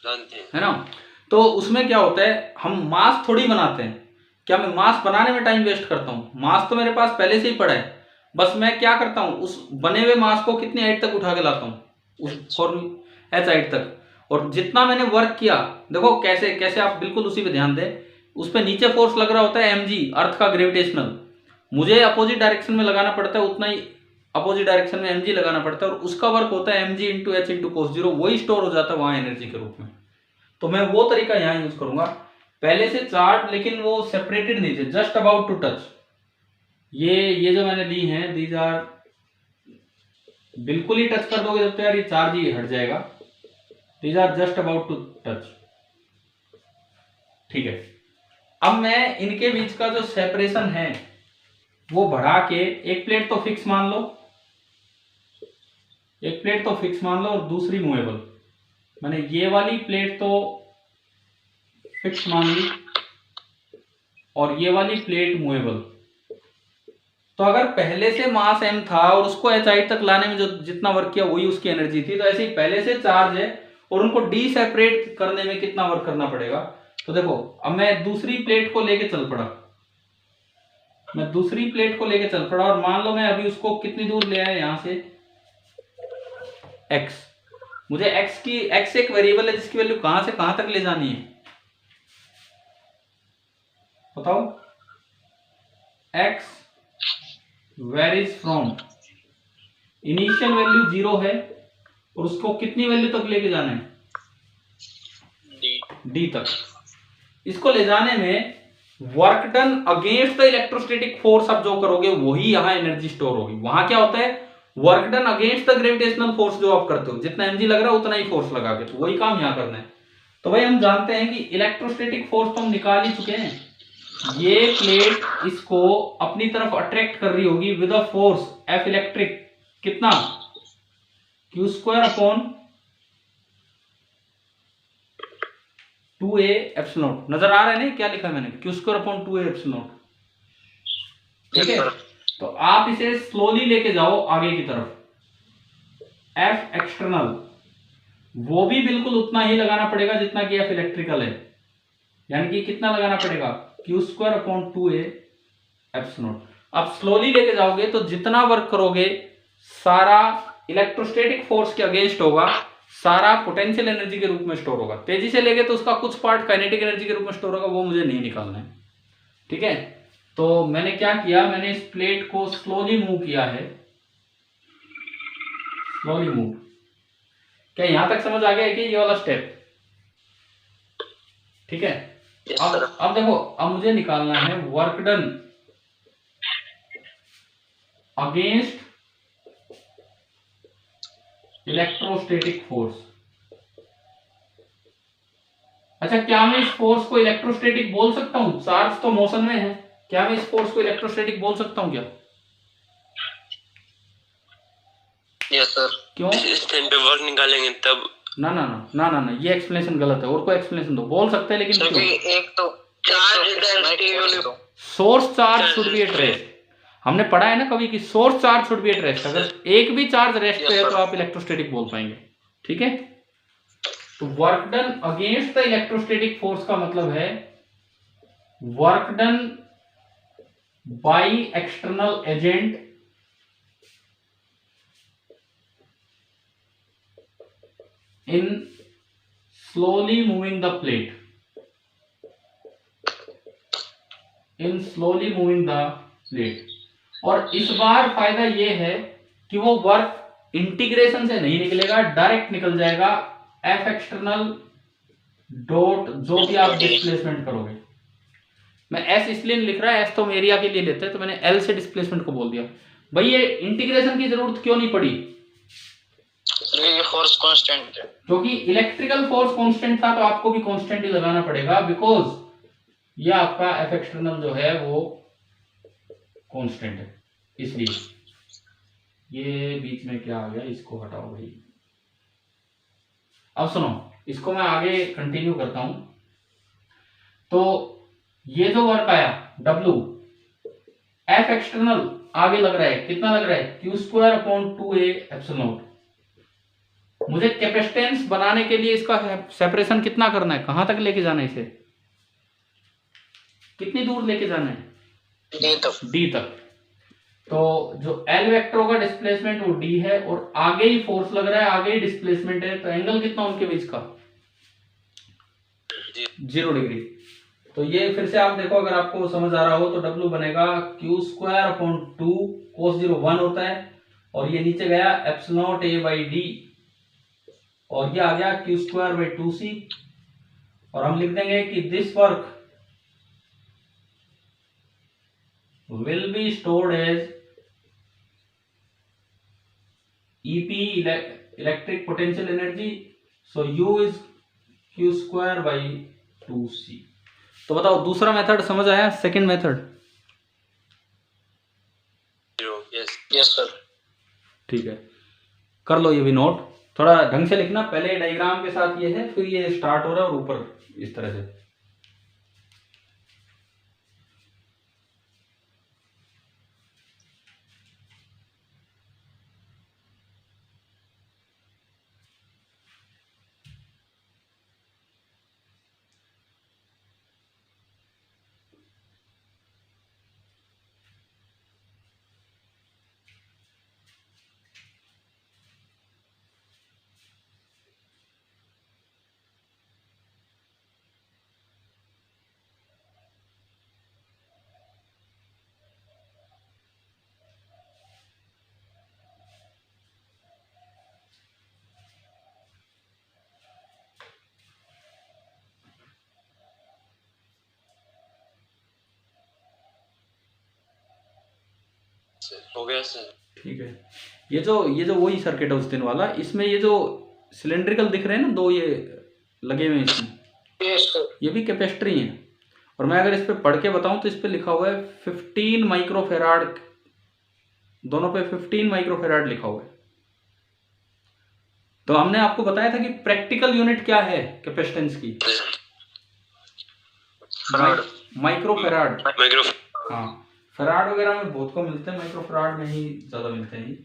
जानते हैं, है ना? तो उसमें क्या होता है, हम मास थोड़ी बनाते हैं। क्या मैं मास बनाने में टाइम वेस्ट करता हूँ? मास तो मेरे पास पहले से ही पड़ा है, बस मैं क्या करता हूँ उस बने हुए मास को कितनी हाइट तक उठा के लाता हूँ, उस फॉर्मूला h हाइट तक। और जितना मैंने वर्क किया, देखो कैसे कैसे, आप बिल्कुल उसी पे ध्यान दें। उस पर नीचे फोर्स लग रहा होता है mg, अर्थ का ग्रेविटेशनल, मुझे अपोजिट डायरेक्शन में लगाना पड़ता है, उतना ही अपोजिट डायरेक्शन में mg लगाना पड़ता है और उसका वर्क होता है mg into h into cos 0, वही स्टोर हो जाता है वहां एनर्जी के रूप में। तो मैं वो तरीका यहाँ यूज करूंगा, पहले से चार्ज लेकिन वो सेपरेटेड नहीं थे, जस्ट अबाउट टू टच। ये जो मैंने ली हैं दीज आर, बिल्कुल ही टच कर दोगे तो यार ये चार्ज ही हट जाएगा। These are just about to touch, ठीक है। अब मैं इनके बीच का जो सेपरेशन है वो बढ़ा के, एक प्लेट तो फिक्स मान लो, एक प्लेट तो फिक्स मान लो और दूसरी मूवेबल। मैंने ये वाली प्लेट तो फिक्स मान ली और ये वाली प्लेट मूवेबल। तो अगर पहले से मास m था और उसको HI तक लाने में जो जितना वर्क किया वही उसकी एनर्जी थी, तो ऐसे ही पहले से चार्ज है और उनको डी सेपरेट करने में कितना वर्क करना पड़ेगा। तो देखो अब मैं दूसरी प्लेट को लेके चल पड़ा, मैं दूसरी प्लेट को लेके चल पड़ा और मान लो मैं अभी उसको कितनी दूर ले आया यहां से x। मुझे x एक वेरिएबल है जिसकी वैल्यू कहां से कहां तक ले जानी है बताओ। x varies from initial value 0 है और उसको कितनी वैल्यू तक लेके जाना है d तक। इसको ले जाने में work done against the electrostatic force आप जो करोगे वही यहां एनर्जी स्टोर होगी। वहां क्या होता है, work done against the gravitational force जो आप करते हो, जितना mg लग रहा है उतना ही फोर्स लगा के, तो वही काम यहां करना है। तो भाई हम जानते हैं कि इलेक्ट्रोस्टैटिक फोर्स तो हम निकाल ही चुके हैं। ये प्लेट इसको अपनी तरफ अट्रैक्ट कर रही होगी with a force F electric, कितना Q² अपॉन 2a एप्सिलॉन। नजर आ रहा है नहीं क्या लिखा है मैंने, Q² अपॉन 2a एप्सिलॉन। ठीक है, तो आप इसे स्लोली लेके जाओ आगे की तरफ। F एक्सटर्नल वो भी बिल्कुल उतना ही लगाना पड़ेगा जितना कि F इलेक्ट्रिकल है, यानी कि कितना लगाना पड़ेगा Q² अपॉन 2a एप्सिलॉन। आप स्लोली लेके जाओगे तो जितना वर्क करोगे सारा इलेक्ट्रोस्टैटिक फोर्स के अगेंस्ट होगा, सारा पोटेंशियल एनर्जी के रूप में स्टोर होगा। तेजी से लेके तो उसका कुछ पार्ट काइनेटिक एनर्जी के रूप में स्टोर होगा, वो मुझे नहीं निकालना है। ठीक है, तो मैंने क्या किया, मैंने इस प्लेट को स्लोली मूव किया है, स्लोली मूव। क्या यहां तक समझ आ गया है कि ये वाला स्टेप? ठीक है, अब देखो, अब मुझे निकालना है work done against electrostatic force. अच्छा, क्या मैं इस फोर्स को इलेक्ट्रोस्टैटिक बोल सकता हूं? चार्ज तो मोशन में है, क्या मैं इस फोर्स को इलेक्ट्रोस्टैटिक बोल सकता हूं क्या? Yes sir. क्यों? इस टाइम पे वर्क निकालेंगे तब। ना ना ना ना ना ना, ये एक्सप्लेनेशन गलत है, और कोई एक्सप्लेनेशन दो। बोल सकते हैं लेकिन क्यों? एक तो source charge should be at rest. हमने पढ़ा है ना कभी कि source charge should be at rest. अगर एक भी चार्ज रेस्ट पे है तो आप इलेक्ट्रोस्टैटिक बोल पाएंगे। ठीक है, तो work done against the electrostatic force का मतलब है work done by external agent in slowly moving the plate, in slowly moving the plate। और इस बार फायदा ये है कि वो वर्क इंटीग्रेशन से नहीं निकलेगा, डायरेक्ट निकल जाएगा F एक्सटर्नल डॉट जो भी आप डिस्प्लेसमेंट करोगे। मैं S इसलिए लिख रहा है, S तो हम एरिया के लिए लेते हैं, तो मैंने L से डिस्प्लेसमेंट को बोल दिया। भाई ये इंटीग्रेशन की जरूरत क्यों नहीं पड़ी? ये फोर्स कांस्टेंट है, क्योंकि इलेक्ट्रिकल फोर्स कांस्टेंट था तो आपको भी कांस्टेंट ही लगाना पड़ेगा, बिकॉज ये आपका F एक्सटर्नल जो है वो कांस्टेंट है। इसलिए ये बीच में क्या आ गया, इसको हटाओ भाई। अब सुनो, इसको मैं आगे कंटिन्यू करता हूं। तो ये जो वर्क आया W, F एक्सटर्नल आगे लग रहा है, कितना लग रहा है Q² अपॉन 2a एप्सिलॉन। मुझे कैपेसिटेंस बनाने के लिए इसका सेपरेशन कितना करना है, कहां तक लेके जाना है, इसे कितनी दूर लेके जाना है? डी तक। तो जो L वेक्टर होगा डिस्प्लेसमेंट वो D है और आगे ही फोर्स लग रहा है, आगे ही डिस्प्लेसमेंट है, तो एंगल कितना उनके बीच का? 0 डिग्री। तो ये फिर से आप देखो, अगर आपको समझ आ रहा हो तो W बनेगा Q² अपॉन 2 cos 0 1 होता है, और ये नीचे गया एप्सिलॉन A बाई D, और ये आ गया Q² बाई 2c। और हम लिख देंगे कि this work will be stored as EP electric potential energy, so U is Q² by 2c। तो बताओ दूसरा मेथड समझ आया, सेकंड मेथड? Yes sir. ठीक है, कर लो ये भी नोट, थोड़ा ढंग से लिखना। पहले डायग्राम के साथ ये है, फिर ये स्टार्ट हो रहा है और ऊपर इस तरह से। हो गया सर। ठीक है, ये जो वही सर्किट है उस दिन वाला। इसमें ये जो सिलेंड्रिकल दिख रहे हैं ना, दो ये लगे हुए हैं इसमें, यस सर। ये भी कैपेसिटर ही है। और मैं अगर इस पे पढ़ के बताऊं तो इस पे लिखा हुआ है 15 माइक्रोफेराड, दोनों पे 15 माइक्रोफेराड लिखा हुआ है। तो हमने आपको बताया था कि प्रैक्टिकल यूनिट क्या है कैपेसिटेंस की, माइक्रोफेराड। हाँ, फराड वगैरह में बहुत को मिलते हैं, माइक्रोफराड में ही ज्यादा मिलते हैं।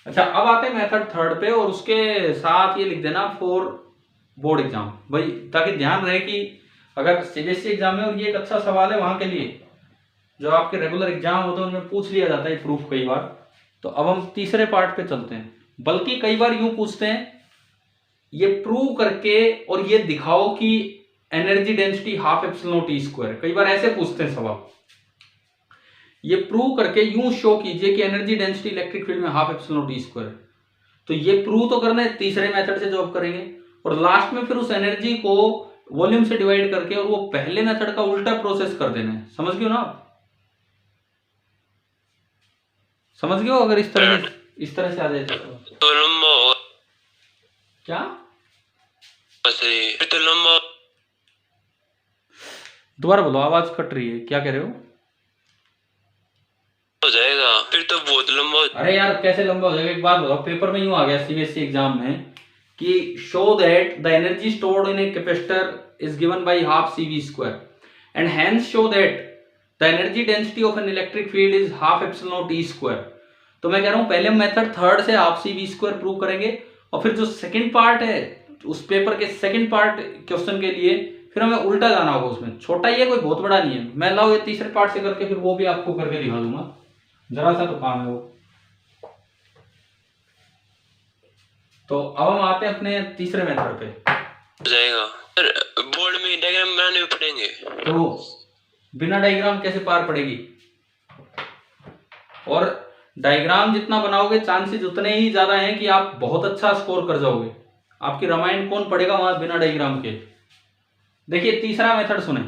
अच्छा, अब आते हैं मेथड थर्ड पे, और उसके साथ ये लिख देना फॉर बोर्ड एग्जाम भाई, ताकि ध्यान रहे कि अगर सीबीएसई एग्जाम में, और ये एक अच्छा सवाल है वहां के लिए, जो आपके रेगुलर एग्जाम होते हैं उनमें पूछ लिया जाता है प्रूफ कई बार। तो अब हम तीसरे पार्ट पे चलते हैं, बल्कि कई बार यूं पूछते हैं, ये प्रूव करके और ये दिखाओ कि energy density half epsilon not E square, कई बार ऐसे पूछते हैं सवाल। ये प्रूव करके यूं शो कीजिए कि एनर्जी डेंसिटी इलेक्ट्रिक फील्ड में half epsilon not E square. तो ये प्रूव तो करना है तीसरे मेथड से जो आप करेंगे, और लास्ट में फिर उस एनर्जी को वॉल्यूम से डिवाइड करके और वो पहले मेथड का उल्टा प्रोसेस कर देना है। समझ गए ना आप? समझ गए हो? अगर इस तरह से आ जाए तो लंबा क्या फिर तो लंबा। दोबारा बोलो, आवाज कट रही है, क्या कह रहे हो? हो जाएगा फिर तो बहुत लंबा। अरे यार कैसे लंबा हो जाएगा? एक बात बताओ, पेपर में यूं आ गया सीबीएसई एग्जाम में कि show that the energy stored in a capacitor is given by half CV square and hence show that the energy density of an electric field is half epsilon not E square. तो मैं कह रहा हूं पहले method third से half CV square prove करेंगे, और फिर जो सेकंड पार्ट है उस पेपर के सेकंड पार्ट क्वेश्चन के लिए फिर हमें उल्टा जाना होगा। उसमें छोटा ही है, कोई बहुत बड़ा नहीं है। मैं लाओ ये तीसरे पार्ट से करके फिर वो भी आपको करके दिखा दूंगा, जरा सा तो काम है वो। तो अब हम आते हैं अपने तीसरे मेथड पे। हो जाएगा सर, बोर्ड में डायग्राम बनाने पड़ेंगे। तो बिना डायग्राम कैसे पार पड़ेगी? और डायग्राम जितना बनाओगे चांसेस उतने ही ज्यादा हैं कि आप बहुत अच्छा स्कोर कर जाओगे। आपकी रामायण कौन पढ़ेगा वहां बिना डायग्राम के? देखिए तीसरा मेथड सुने,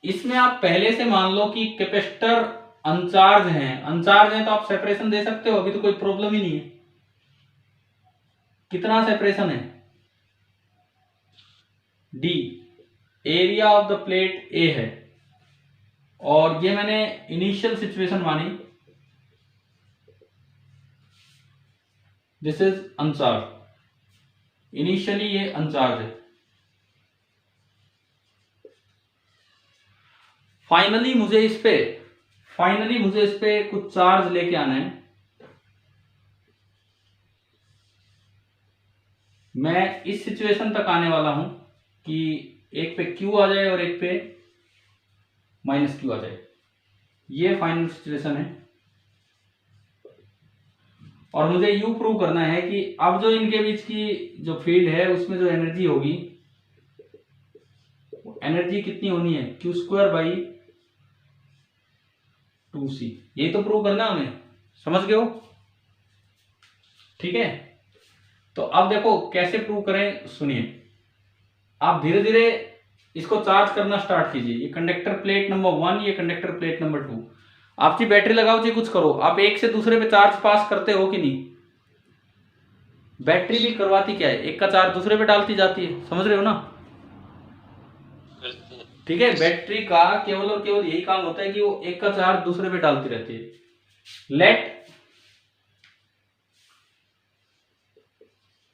इसमें आप पहले से मान लो कि कैपेसिटर अनचार्ज है तो आप सेपरेशन दे सकते हो, अभी तो कोई प्रॉब्लम ही नहीं है। कितना सेपरेशन है? D, area of the plate A है, और ये मैंने इनिशियल सिचुएशन मानी, दिस इज अनचार्ज। इनिशियली ये अनचार्ज है, फाइनली मुझे इस पे कुछ चार्ज लेके आना है। मैं इस सिचुएशन तक आने वाला हूं कि एक पे Q आ जाए और एक पे -Q आ जाए। ये फाइनल सिचुएशन है, और मुझे यू प्रूव करना है कि अब जो इनके बीच की जो फील्ड है उसमें जो एनर्जी होगी, एनर्जी कितनी होनी है? Q² / 2C। यही तो प्रूव करना है हमें, समझ गए हो? ठीक है, तो अब देखो कैसे प्रूव करें, सुनिए। आप धीरे धीरे इसको चार्ज करना स्टार्ट कीजिए। ये कंडक्टर प्लेट नंबर 1, ये कंडक्टर प्लेट नंबर 2। आपकी बैटरी लगाओ जी, कुछ करो, आप एक से दूसरे पे चार्ज पास करते हो कि नहीं? बैटरी भी करवाती क्या है, एक का चार्ज दूसरे पे डालती जाती है, समझ रहे हो ना? ठीक है, बैटरी का केवल और केवल यही काम होता है कि वो एक का चार्ज दूसरे पे डालती रहती है।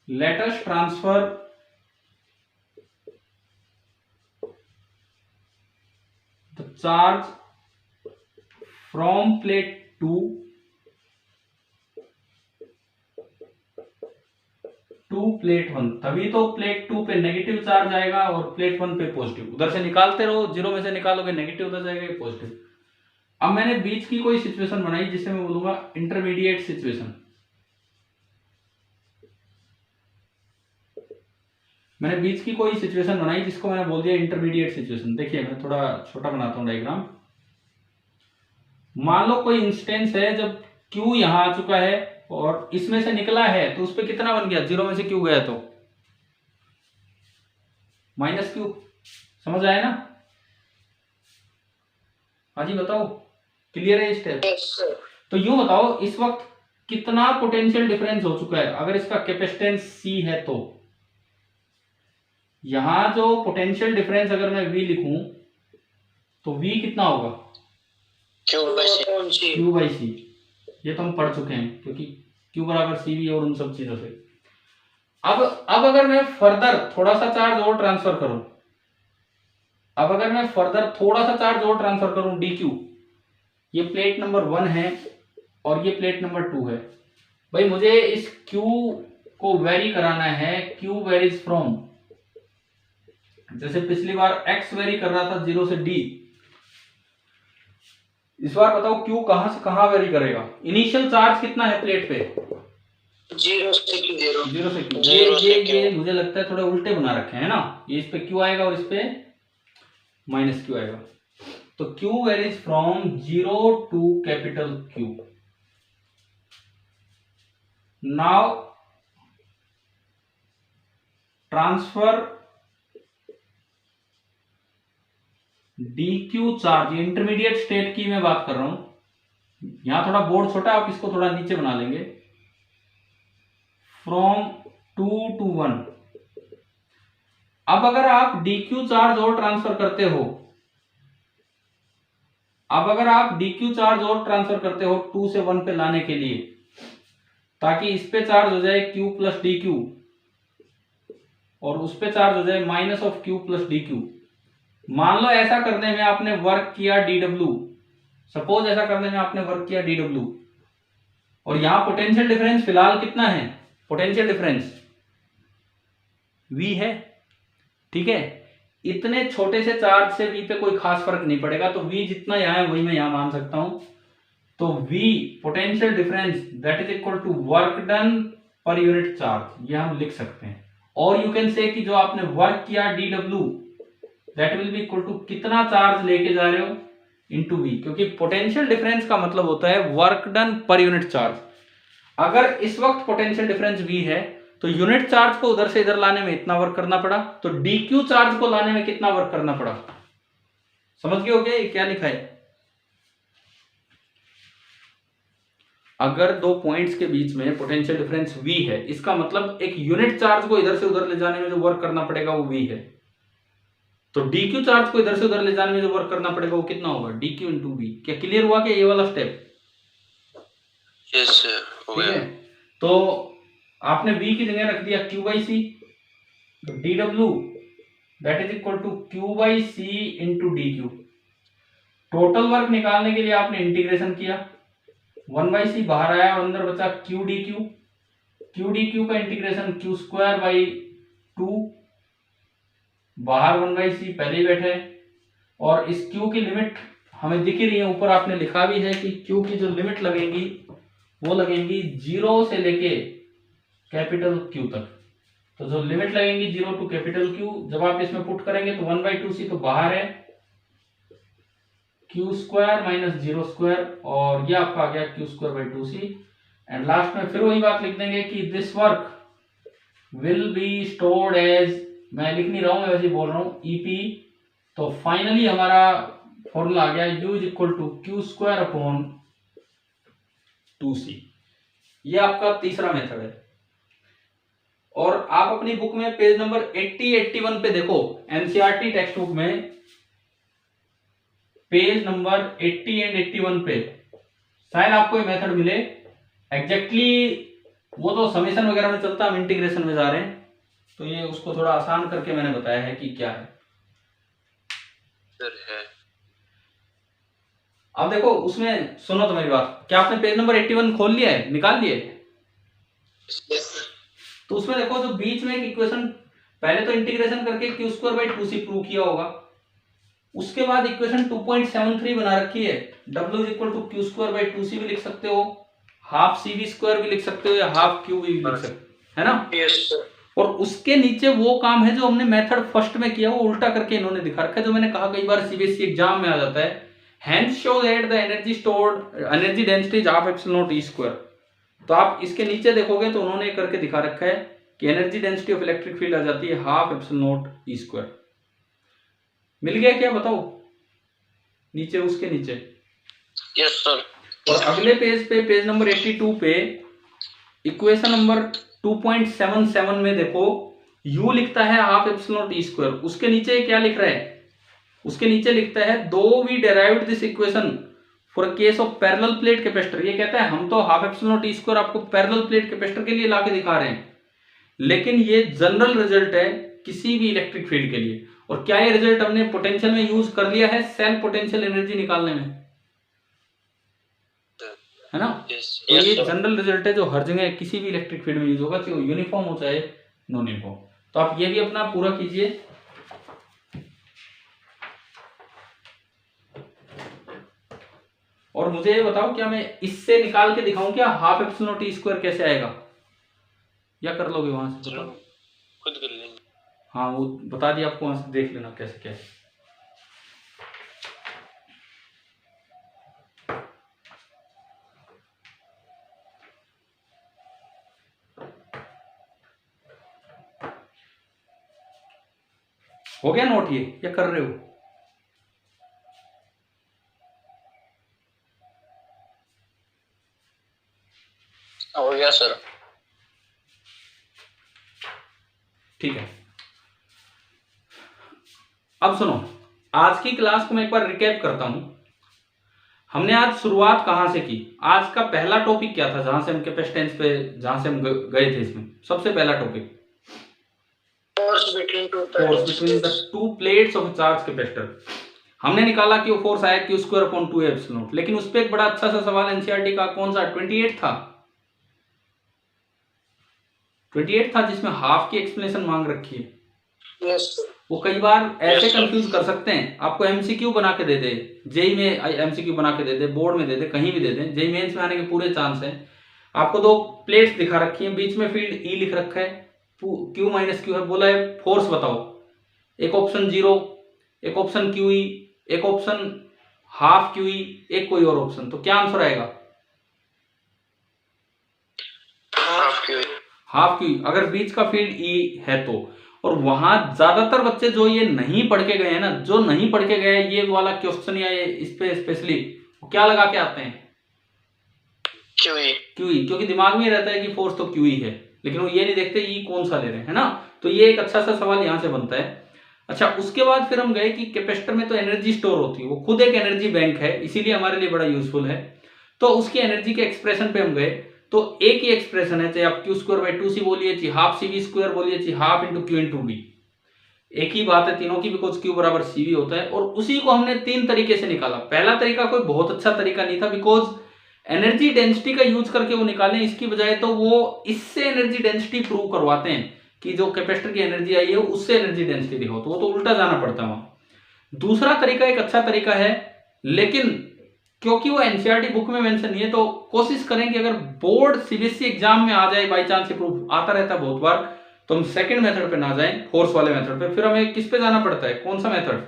Let us transfer the charge from plate 2 to plate 1। तभी तो प्लेट 2 पे नेगेटिव चार्ज आएगा और प्लेट 1 पे पॉजिटिव। उधर से निकालते रहो, जीरो में से निकालोगे नेगेटिव उधर जाएगा, पॉजिटिव। अब मैंने बीच की कोई सिचुएशन बनाई जिसे मैं बोलूंगा इंटरमीडिएट सिचुएशन। मैंने बीच की कोई सिचुएशन बनाई जिसको मैंने बोल दिया इंटरमीडिएट सिचुएशन। देखिए मैं थोड़ा छोटा बनाता हूं डायग्राम। मान लो कोई इंस्टेंस है जब Q यहां आ चुका है और इसमें से निकला है तो उस पर कितना बन गया, जीरो में से Q गया तो -Q। समझ आया ना? हाँ जी बताओ, क्लियर है स्टेप? तो यूं बताओ इस वक्त कितना पोटेंशियल डिफरेंस हो चुका है अगर इसका कैपेसिटेंस C है तो। यहां जो पोटेंशियल डिफरेंस अगर मैं V लिखूं तो V कितना होगा, Q/C। ये तो हम पढ़ चुके हैं क्योंकि Q बराबर CV और उन सब चीजों से। अब अगर मैं फर्दर थोड़ा सा चार्ज और ट्रांसफर करूं, dq, ये प्लेट नंबर 1 है और ये प्लेट नंबर 2 है। भाई मुझे इस Q को वेरी कराना है। Q वेरीज फ्रॉम, जैसे पिछली बार X वेरी कर रहा था 0 से D, इस बार बताओ Q कहां से कहां वेरी करेगा। इनिशियल चार्ज कितना है प्लेट पे, 0 से Q। ये मुझे लगता है थोड़े उल्टे बना रखे हैं ना। ये इस पे Q आएगा और इस पे -Q आएगा। तो Q varies from 0 to capital Q। Now transfer dq charge, intermediate state की मैं बात कर रहा हूं। यहां थोड़ा बोर्ड छोटा, आप इसको थोड़ा नीचे बना लेंगे। From 2 to 1। अब अगर आप dq चार्ज और ट्रांसफर करते हो 2 से 1 पे लाने के लिए, ताकि इस पे चार्ज हो जाए q प्लस dq और उस पे चार्ज हो जाए -Q प्लस dq। मान लो ऐसा करने में आपने वर्क किया dw, सपोज ऐसा करने में आपने वर्क किया dw, और यहां पोटेंशियल डिफरेंस फिलहाल कितना है, पोटेंशियल डिफरेंस V है। ठीक है, इतने छोटे से चार्ज से V पे कोई खास फर्क नहीं पड़ेगा, तो V जितना यहां है वही मैं यहां मान सकता हूं। तो V potential difference that is equal to work done per unit charge, ये हम लिख सकते हैं। और यू कैन से कि जो आपने वर्क किया dw that will be equal to कितना चार्ज लेके जा रहे हो इनटू V, क्योंकि पोटेंशियल डिफरेंस का मतलब होता है work done per unit charge. अगर इस वक्त पोटेंशियल डिफरेंस V है तो यूनिट चार्ज को उधर से इधर लाने में इतना वर्क करना पड़ा, तो dq चार्ज को लाने में कितना वर्क करना पड़ा। समझ गए हो क्या ये क्या लिखा है? अगर दो पॉइंट्स के बीच में पोटेंशियल डिफरेंस V है, इसका मतलब एक यूनिट चार्ज को इधर से उधर ले जाने में जो वर्क करना पड़ेगा वो V है। तो dq चार्ज को इधर से उधर ले जाने में जो वर्क करना पड़ेगा वो कितना होगा, dq इंटू V। क्या क्लियर हुआ क्या ये वाला स्टेप? यस सर, हो गया। तो आपने V की जगह रख दिया Q/C, तो dw that is equal to Q/C into dq। Total work निकालने के लिए आपने इंटीग्रेशन किया, 1/c बाहर आया और अंदर बचा Q dq। Q dq का इंटीग्रेशन Q²/2, बाहर 1/c पहले ही बैठे, और इस Q की लिमिट हमें दिख ही रही है, ऊपर आपने लिखा भी है कि Q की जो लिमिट लगेंगी वो लगेंगी 0 से लेके कैपिटल Q तक। तो जो लिमिट लगेंगी 0 टू कैपिटल Q, जब आप इसमें पुट करेंगे तो 1/2c तो बाहर है, Q² - 0², और ये आपका आ गया Q²/2c। एंड लास्ट में फिर वही बात लिख देंगे कि this work will be stored as, मैं लिख नहीं रहा हूं, मैं वैसे बोल रहा हूं, EP। तो फाइनली हमारा फॉर्मूला आ गया U is equal to Q²/2c। ये आपका तीसरा मेथड है। और आप अपनी बुक में पेज नंबर 80-81 पे देखो, एनसीईआरटी टेक्स्ट बुक में पेज नंबर 80 एंड 81 पे शायद आपको ये मेथड मिले। एग्जैक्टली वो तो समेशन वगैरह में चलता, हम इंटीग्रेशन में जा रहे हैं, तो ये उसको थोड़ा आसान करके मैंने बताया है कि क्या है। अब देखो उसमें सुनो तो मेरी बात, क्या आपने पेज नंबर 81 खोल लिया है, निकाल लिया है? तो उसमें देखो जो बीच में एक इक्वेशन, पहले तो इंटीग्रेशन करके q²/2c प्रूव किया होगा, उसके बाद इक्वेशन 2.73 बना रखी है, w = q²/2c भी लिख सकते हो, हाफ cv² भी लिख सकते हो, या हाफ q भी लिख सकते हो, है ना? Yes sir. और उसके नीचे वो काम है जो हमने मेथड फर्स्ट में किया, वो उल्टा करके इन्होंने दिखा रखा है, जो मैंने कहा कई बार सीबीएसई एग्जाम में आ जाता है। Hence show that the energy density is half epsilon naught e²। तो आप इसके नीचे देखोगे तो उन्होंने करके दिखा रखा है कि energy density of electric field आ जाती है हाफ एप्सिलॉन नॉट e²। मिल गया क्या, बताओ? नीचे उसके नीचे। Yes sir. और अगले पेज पे, पेज नंबर 82 पे इक्वेशन नंबर 2.77 में देखो, u लिखता है हाफ एप्सिलॉन नॉट e², उसके नीचे क्या लिख रहा है? उसके नीचे लिखता है though we derived this equation for case of parallel plate capacitor. ये कहता है हम तो हाफ एप्सिलॉन नॉट e² आपको पैरेलल प्लेट कैपेसिटर के लिए लाके दिखा रहे हैं, लेकिन ये जनरल रिजल्ट है किसी भी इलेक्ट्रिक फील्ड के लिए। और क्या ये रिजल्ट हमने पोटेंशियल में यूज कर लिया है सेल्फ पोटेंशियल एनर्जी निकालने में, है ना? तो ये जनरल रिजल्ट है जो हर जगह किसी भी इलेक्ट्रिक फील्ड में यूज होगा, चाहे यूनिफॉर्म हो चाहे नॉन यूनिफॉर्म। तो आप ये भी अपना पूरा कीजिए। और मुझे ये बताओ, क्या मैं इससे निकाल के दिखाऊं क्या हाफ एप्सिलॉन नॉट e² कैसे आएगा, या कर लोगे वहां से? बताओ, खुद कर लेंगे। हाँ वो बता दिया आपको, वहां से देख लेना कैसे क्या है। हो गया नोट ये, या कर रहे हो? हो गया सर। ठीक है, अब सुनो, आज की क्लास को मैं एक बार रिकैप करता हूं। हमने आज शुरुआत कहां से की? आज का पहला टॉपिक क्या था, जहां से हम कैपेसिटेंस पे, जहां से हम गए थे, इसमें सबसे पहला topic force between the two plates of charge capacitor. हमने निकाला कि वो फोर्स आया q²/2 एप्सिलॉन नॉट। लेकिन उस पर एक बड़ा अच्छा सा सवाल एनसीईआरटी का, कौन सा, 28 था, 28 था, जिसमें हाफ की एक्सप्लेनेशन मांग रखी है। यस। वो कई बार ऐसे कंफ्यूज कर सकते हैं, आपको एमसीक्यू बना के दे दे, जेई में एमसीक्यू बना के दे दे, बोर्ड में दे दे, कहीं भी दे दे, जेई मेंस में आने के पूरे चांस हैं। आपको दो प्लेट्स दिखा रखी हैं, बीच में फील्ड ई लिख रखा है, Q - Q है, बोला है फोर्स बताओ, एक ऑप्शन 0, एक ऑप्शन QE, एक ऑप्शन हाफ QE, एक कोई और ऑप्शन। तो क्या आंसर आएगा? Half QE। अगर बीच का फील्ड E है तो, और वहां ज्यादातर बच्चे जो ये नहीं पढ़ के गए हैं ना, जो नहीं पढ़ के गए ये वाला क्वेश्चन या ये इस पे स्पेशली क्या लगा के आते हैं? QE, क्योंकि दिमाग में रहता है कि फोर्स तो QE है, लेकिन वो ये नहीं देखते E कौन सा ले रहे हैं, है ना? तो ये एक अच्छा सा सवाल यहां से बनता है। अच्छा, उसके बाद फिर हम गए कि कैपेसिटर में तो एनर्जी स्टोर होती है, वो खुद एक एनर्जी बैंक है, इसीलिए हमारे लिए बड़ा यूजफुल है। तो उसकी एनर्जी के एक्सप्रेशन पे हम गए, तो एक ही एक्सप्रेशन है, चाहे आप q²/2c बोलिए, चाहे हाफ cv² बोलिए, चाहे हाफ × q × d, एक ही बात है तीनों की, बिकॉज q = cv होता है। और उसी को हमने तीन तरीके से निकाला। पहला तरीका कोई बहुत अच्छा तरीका नहीं था, बिकॉज एनर्जी डेंसिटी का यूज करके वो निकालें, इसकी बजाय तो वो इससे एनर्जी डेंसिटी प्रूव करवाते हैं कि जो कैपेसिटर की एनर्जी आई है उससे एनर्जी डेंसिटी दिखाओ, तो वो तो उल्टा जाना पड़ता है वहां। दूसरा तरीका एक अच्छा तरीका है, लेकिन क्योंकि वो एनसीईआरटी बुक में मेंशन नहीं है, तो कोशिश करें कि अगर बोर्ड सीबीएसई एग्जाम में आ जाए, बाई चांस से प्रूफ आता रहता है बहुत बार, तो हम सेकंड मेथड पे ना जाएं, फोर्स वाले मेथड पे। फिर हमें किस पे जाना पड़ता है, कौन सा मेथड?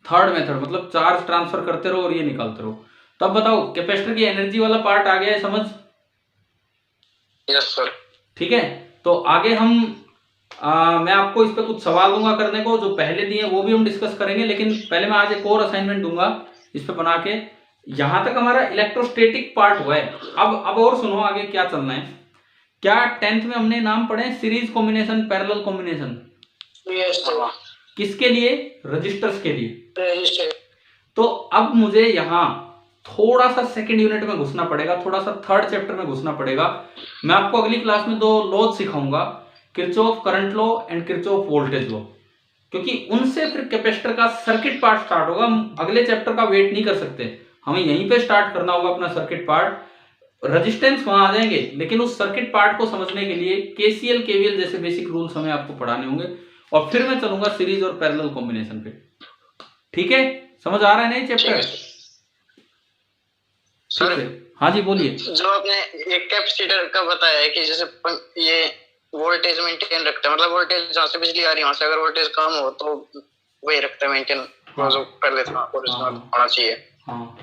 थर्ड मेथड, मतलब चार्ज ट्रांसफर करते रहो और ये निकालते रहो। तब बताओ, कैपेसिटर की एनर्जी वाला पार्ट आ गया है समझ? Yes sir. ठीक है, तो आगे हम मैं आपको इस पे कुछ सवाल दूंगा करने को, जो पहले दिए वो भी हम डिस्कस करेंगे, लेकिन पहले मैं आज एक और असाइनमेंट दूंगा इस पे बना के। यहां तक हमारा इलेक्ट्रोस्टैटिक पार्ट हुआ है। अब और सुनो आगे क्या चलना है। क्या 10th में हमने नाम पढ़े series combination, parallel combination? Yes sir. किसके लिए? रजिस्टर्स के लिए। रजिस्टर। तो अब मुझे यहाँ थोड़ा सा सेकंड यूनिट में घुसना पड़ेगा, थोड़ा सा थर्ड चैप्टर में घुसना पड़ेगा। मैं आपको अगली क्लास में 2 लॉज सिखाऊंगा, Kirchhoff current law and Kirchhoff voltage law, क्योंकि उनसे फिर कैपेसिटर का सर्किट पार्ट स्टार्ट होगा। हम अगले चैप्टर का वेट नहीं कर सकते, हमें यहीं पे स्टार्ट करना होगा अपना सर्किट पार्ट। रेजिस्टेंस वहां आ जाएंगे, लेकिन उस सर्किट पार्ट को समझने के लिए केसीएल केवीएल जैसे बेसिक रूल्स हमें आपको पढ़ाने होंगे, और फिर मैं चलूंगा सीरीज और पैरेलल कॉम्बिनेशन पे। ठीक है, समझ आ रहा है नहीं चैप्टर? सर हाँ जी बोलिए। जो आपने एक कैपेसिटर का बताया है कि जैसे ये वोल्टेज मेंटेन रखता है, मतलब वोल्टेज जहाँ से बिजली आ रही है वहां से अगर वोल्टेज कम हो तो वही रखता है मेंटेन, हाँ। जो पहले था ओरिजिनल हाँ। होना चाहिए। हाँ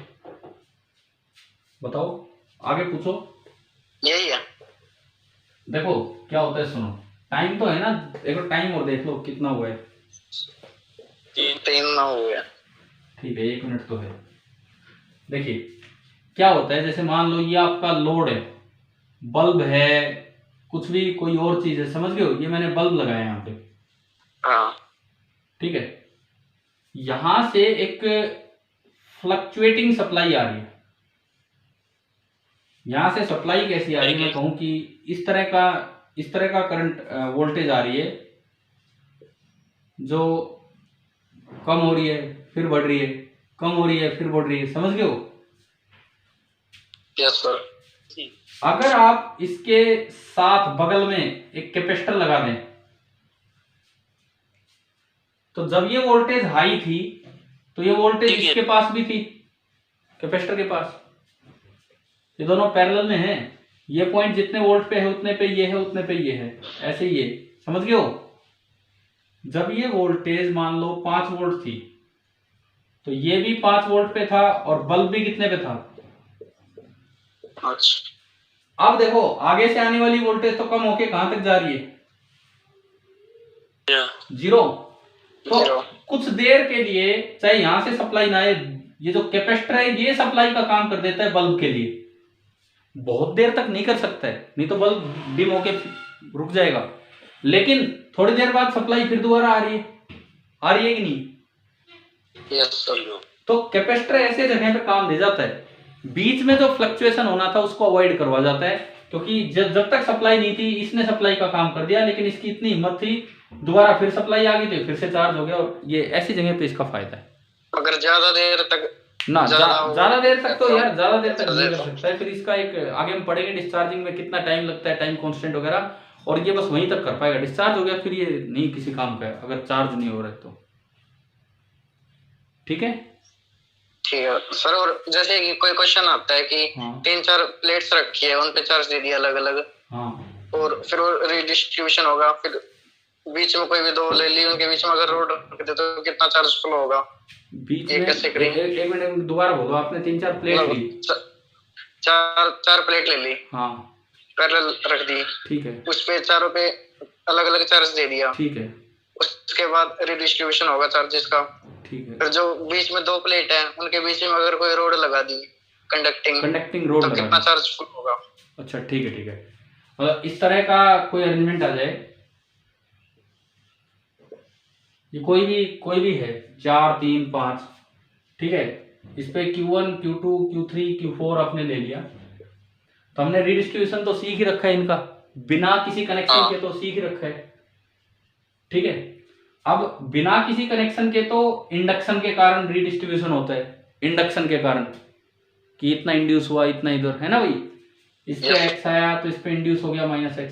बताओ, आगे पूछो। यही है। देखो क्या होता है, सुनो, टाइम तो है ना, देखो टाइम और देख लो कितना हुआ है। 3 ना हो गया। ठीक है, 1 मिनट तो है। देखिए क्या होता है, जैसे मान लो ये आपका लोड है, बल्ब है, कुछ भी कोई और चीज है, समझ गए हो? ये मैंने बल्ब लगाया यहाँ पे, हाँ ठीक है। यहां से एक फ्लक्चुएटिंग सप्लाई आ रही है। यहां से सप्लाई कैसी आ रही है, मैं कहूं कि इस तरह का करंट वोल्टेज आ रही है, जो कम हो रही है फिर बढ़ रही है, कम हो रही है फिर बढ़ रही है, समझ गए हो? Yes sir. अगर आप इसके साथ बगल में एक कैपेसिटर लगा दें, तो जब ये वोल्टेज हाई थी तो ये वोल्टेज इसके पास भी थी, कैपेसिटर के पास। ये दोनों पैरेलल में हैं, ये पॉइंट जितने वोल्ट पे है उतने पे ये है, उतने पे ये है, ऐसे ही है, समझ गए हो? जब ये वोल्टेज मान लो 5 वोल्ट थी, तो ये भी 5 वोल्ट पे था और बल्ब भी कितने पे था? अच्छा। अब देखो आगे से आने वाली वोल्टेज तो कम होके कहां तक जा रही है? 0। तो कुछ देर के लिए चाहे यहां से सप्लाई ना आए, ये जो कैपेसिटर है ये सप्लाई का काम कर देता है बल्ब के लिए। बहुत देर तक नहीं कर सकता है, नहीं तो बल्ब डिम होके रुक जाएगा, लेकिन थोड़ी देर बाद सप्लाई फिर दोबारा आ रही है कि नहीं? Yes sir. तो कैपेसिटर ऐसे जगह पे काम दे जाता है, बीच में जो फ्लक्चुएशन होना था उसको अवॉइड करवा जाता है, क्योंकि जब तक सप्लाई नहीं थी इसने सप्लाई का काम कर दिया, लेकिन इसकी इतनी हिम्मत थी, दोबारा फिर सप्लाई आ गई तो फिर से चार्ज हो गया, और ये ऐसी जगह पे इसका फायदा है। अगर ज्यादा देर तक ना ज्यादा देर तक तो यार ज्यादा देर तक नहीं कर सकता है, फिर इसका एक आगे हम पढ़ेंगे डिस्चार्जिंग में कितना टाइम लगता है, टाइम कांस्टेंट वगैरह, और ये बस वहीं तक कर पाएगा। डिस्चार्ज हो गया फिर ये नहीं किसी काम का है, अगर चार्ज नहीं हो रहा है तो। ठीक है सर। और जैसे कि कोई क्वेश्चन आता है कि 3-4 प्लेट्स रखी है, उन पे चार्ज दे दिया अलग अलग, और फिर वो रिडिस्ट्रीब्यूशन होगा, फिर बीच में कोई भी 2 ले ली, उनके बीच में अगर रोड रख दे तो कितना चार्ज फ्लो होगा? बीच में एक मिनट दोबारा बोलो, आपने 3-4 प्लेट ली, 4 प्लेट ले ली, हाँ पैरेलल रख दी, ठीक है, उस पे चारों पे अलग अलग चार्ज दे दिया, ठीक है, उसके बाद रिडिस्ट्रीब्यूशन होगा चार्जेस का। ठीक है, फिर जो बीच में 2 प्लेट है उनके बीच में अगर कोई रोड लगा दी कंडक्टिंग रोड, तो कितना चार्ज फुल होगा? अच्छा ठीक है। अगर इस तरह का कोई अरेंजमेंट आ जाए, ये कोई भी है 4, 3, 5, ठीक है, इस पे Q1, Q2, Q3, Q4 आपने ले लिया, तो हमने रिडिस्ट्रीब्यूशन तो सीख ही रखा है इनका, बिना किसी कनेक्शन के तो सीख ही रखा है, ठीक है। अब बिना किसी कनेक्शन के तो इंडक्शन के कारण रिडिस्ट्रीब्यूशन होता है, इंडक्शन के कारण कि इतना इंड्यूस हुआ, इतना इधर, है ना भाई, इस पे एक्स आया तो इस पे इंड्यूस हो गया -x।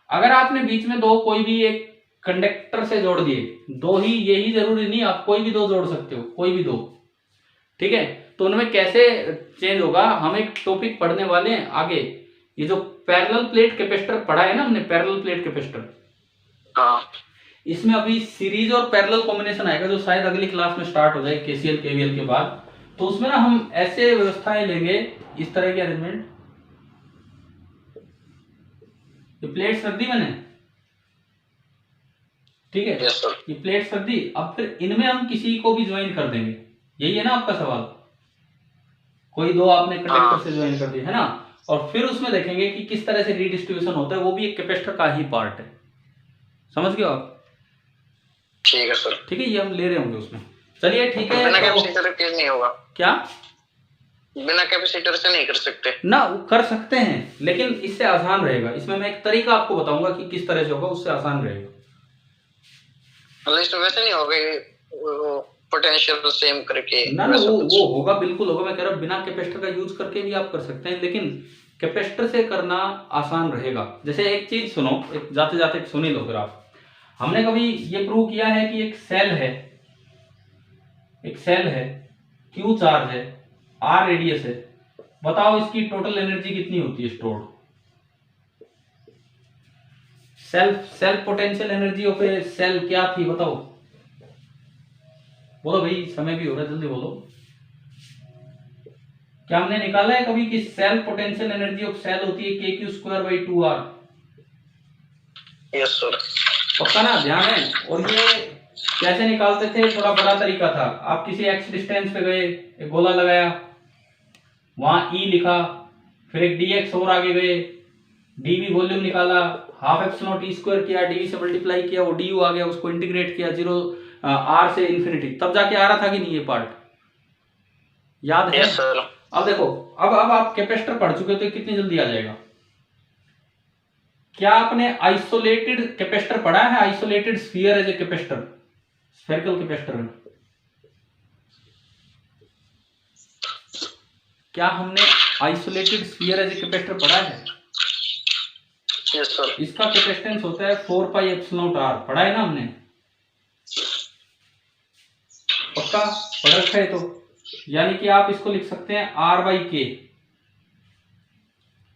अगर आपने बीच में 2 कोई भी एक कंडक्टर से जोड़ दिए, 2 ही, यही जरूरी नहीं, आप कोई भी 2 जोड़ सकते हो, कोई भी 2, ठीक है, तो उनमें कैसे चेंज होगा, हम एक टॉपिक पढ़ने वाले हैं आगे, ये जो पैरेलल प्लेट कैपेसिटर पढ़ा है ना हमने, पैरेलल प्लेट कैपेसिटर, हाँ, इसमें अभी सीरीज और पैरेलल कॉम्बिनेशन आएगा, जो शायद अगली क्लास में स्टार्ट हो जाए केसीएल केवीएल के बाद, तो उसमें ना हम ऐसे व्यवस्थाएं लेंगे, इस तरह की अरेंजमेंट। ये प्लेट्स रख दी मैंने, ठीक है, ये प्लेट्स रख दी, अब फिर इनमें हम किसी को भी ज्वाइन कर देंगे, यही है ना आपका सवाल, कोई 2 आपने कंडक्टर से ज्वाइन कर दिया है ना, और फिर उसमें देखेंगे कि किस तरह से रिडिस्ट्रीब्यूशन होता है, वो भी एक कैपेसिटर का ही पार्ट है, समझ गए आप? ठीक है सर। ठीक है, ये हम ले रहे होंगे उसमें। चलिए ठीक है। बिना तो कैपेसिटर के नहीं होगा क्या? बिना कैपेसिटर से नहीं कर सकते ना, वो कर सकते हैं, लेकिन इससे आसान रहेगा। इसमें मैं एक तरीका आपको बताऊंगा कि किस तरह से होगा, उससे आसान रहेगा। मतलब इसमें वैसे नहीं होगा पोटेंशियल सेम करके? ना ना, वो होगा, बिल्कुल होगा। मैं कह रहा हूँ बिना कैपेसिटर का यूज करके भी आप कर सकते हैं, लेकिन कैपेसिटर से करना आसान रहेगा। जैसे एक चीज सुनो, एक जाते जाते सुन ही लो फिर आप। हमने कभी ये प्रूव किया है कि एक सेल है, Q चार्ज है, R रेडियस है। बताओ इसकी टोटल एनर्जी कितनी होती है stored? Self potential energy of a shell क्या थी बताओ? बोलो भाई, समय भी हो रहा है, जल्दी बोलो। क्या हमने निकाला है कभी कि self potential energy of shell होती है KQ²/2R? Yes sir. पक्का ना, ध्यान है। और ये कैसे निकालते थे? थोड़ा बड़ा तरीका था। आप किसी x डिस्टेंस पे गए, एक गोला लगाया, वहां E लिखा, फिर एक dx और आगे गए, dv वॉल्यूम निकाला, ½ किया, dv से मल्टीप्लाई किया, वो du आ गया, उसको इंटीग्रेट किया 0 R से इन्फिनिटी, तब जाके आ रहा था कि नहीं ये पार्ट? याद है? Yes sir. अब देखो, अब आप कैपेसिटर पढ़ चुके हो तो कितनी जल्दी आ जाएगा। क्या आपने आइसोलेटेड कैपेसिटर पढ़ा है? Isolated sphere as a capacitor, spherical capacitor में क्या हमने isolated sphere as a capacitor पढ़ा है? Yes sir. इसका कैपेसिटेंस होता है 4πε0R, पढ़ा है ना हमने? पक्का पढ़ रखा है? तो यानी कि आप इसको लिख सकते हैं R/K,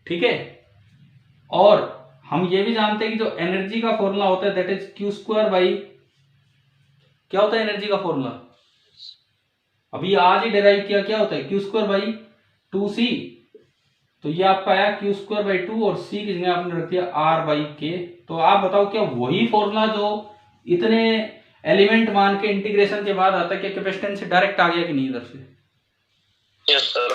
ठीक है। और हम ये भी जानते हैं कि जो एनर्जी का फॉर्मूला होता है दैट इज Q², क्या होता है एनर्जी का फॉर्मूला? अभी आज ही डिराइव किया, क्या होता है? Q²/2C। तो ये आपका आया Q²/2 और C की जगह आपने रख दिया R/K। तो आप बताओ, क्या वही फॉर्मूला जो इतने एलिमेंट मान के इंटीग्रेशन के बाद आता है, क्या कैपेसिटेंस से डायरेक्ट आ गया कि नहीं इधर से? Yes sir.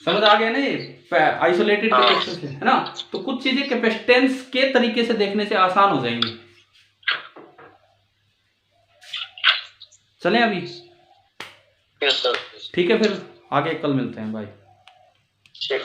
समझ आ गया ना ये आइसोलेटेड कैपेसिटेंस से, है ना? तो कुछ चीजें कैपेसिटेंस के तरीके से देखने से आसान हो जाएंगी। चलें अभी? Yes sir. ठीक है, फिर आगे कल मिलते हैं। बाय। ठीक।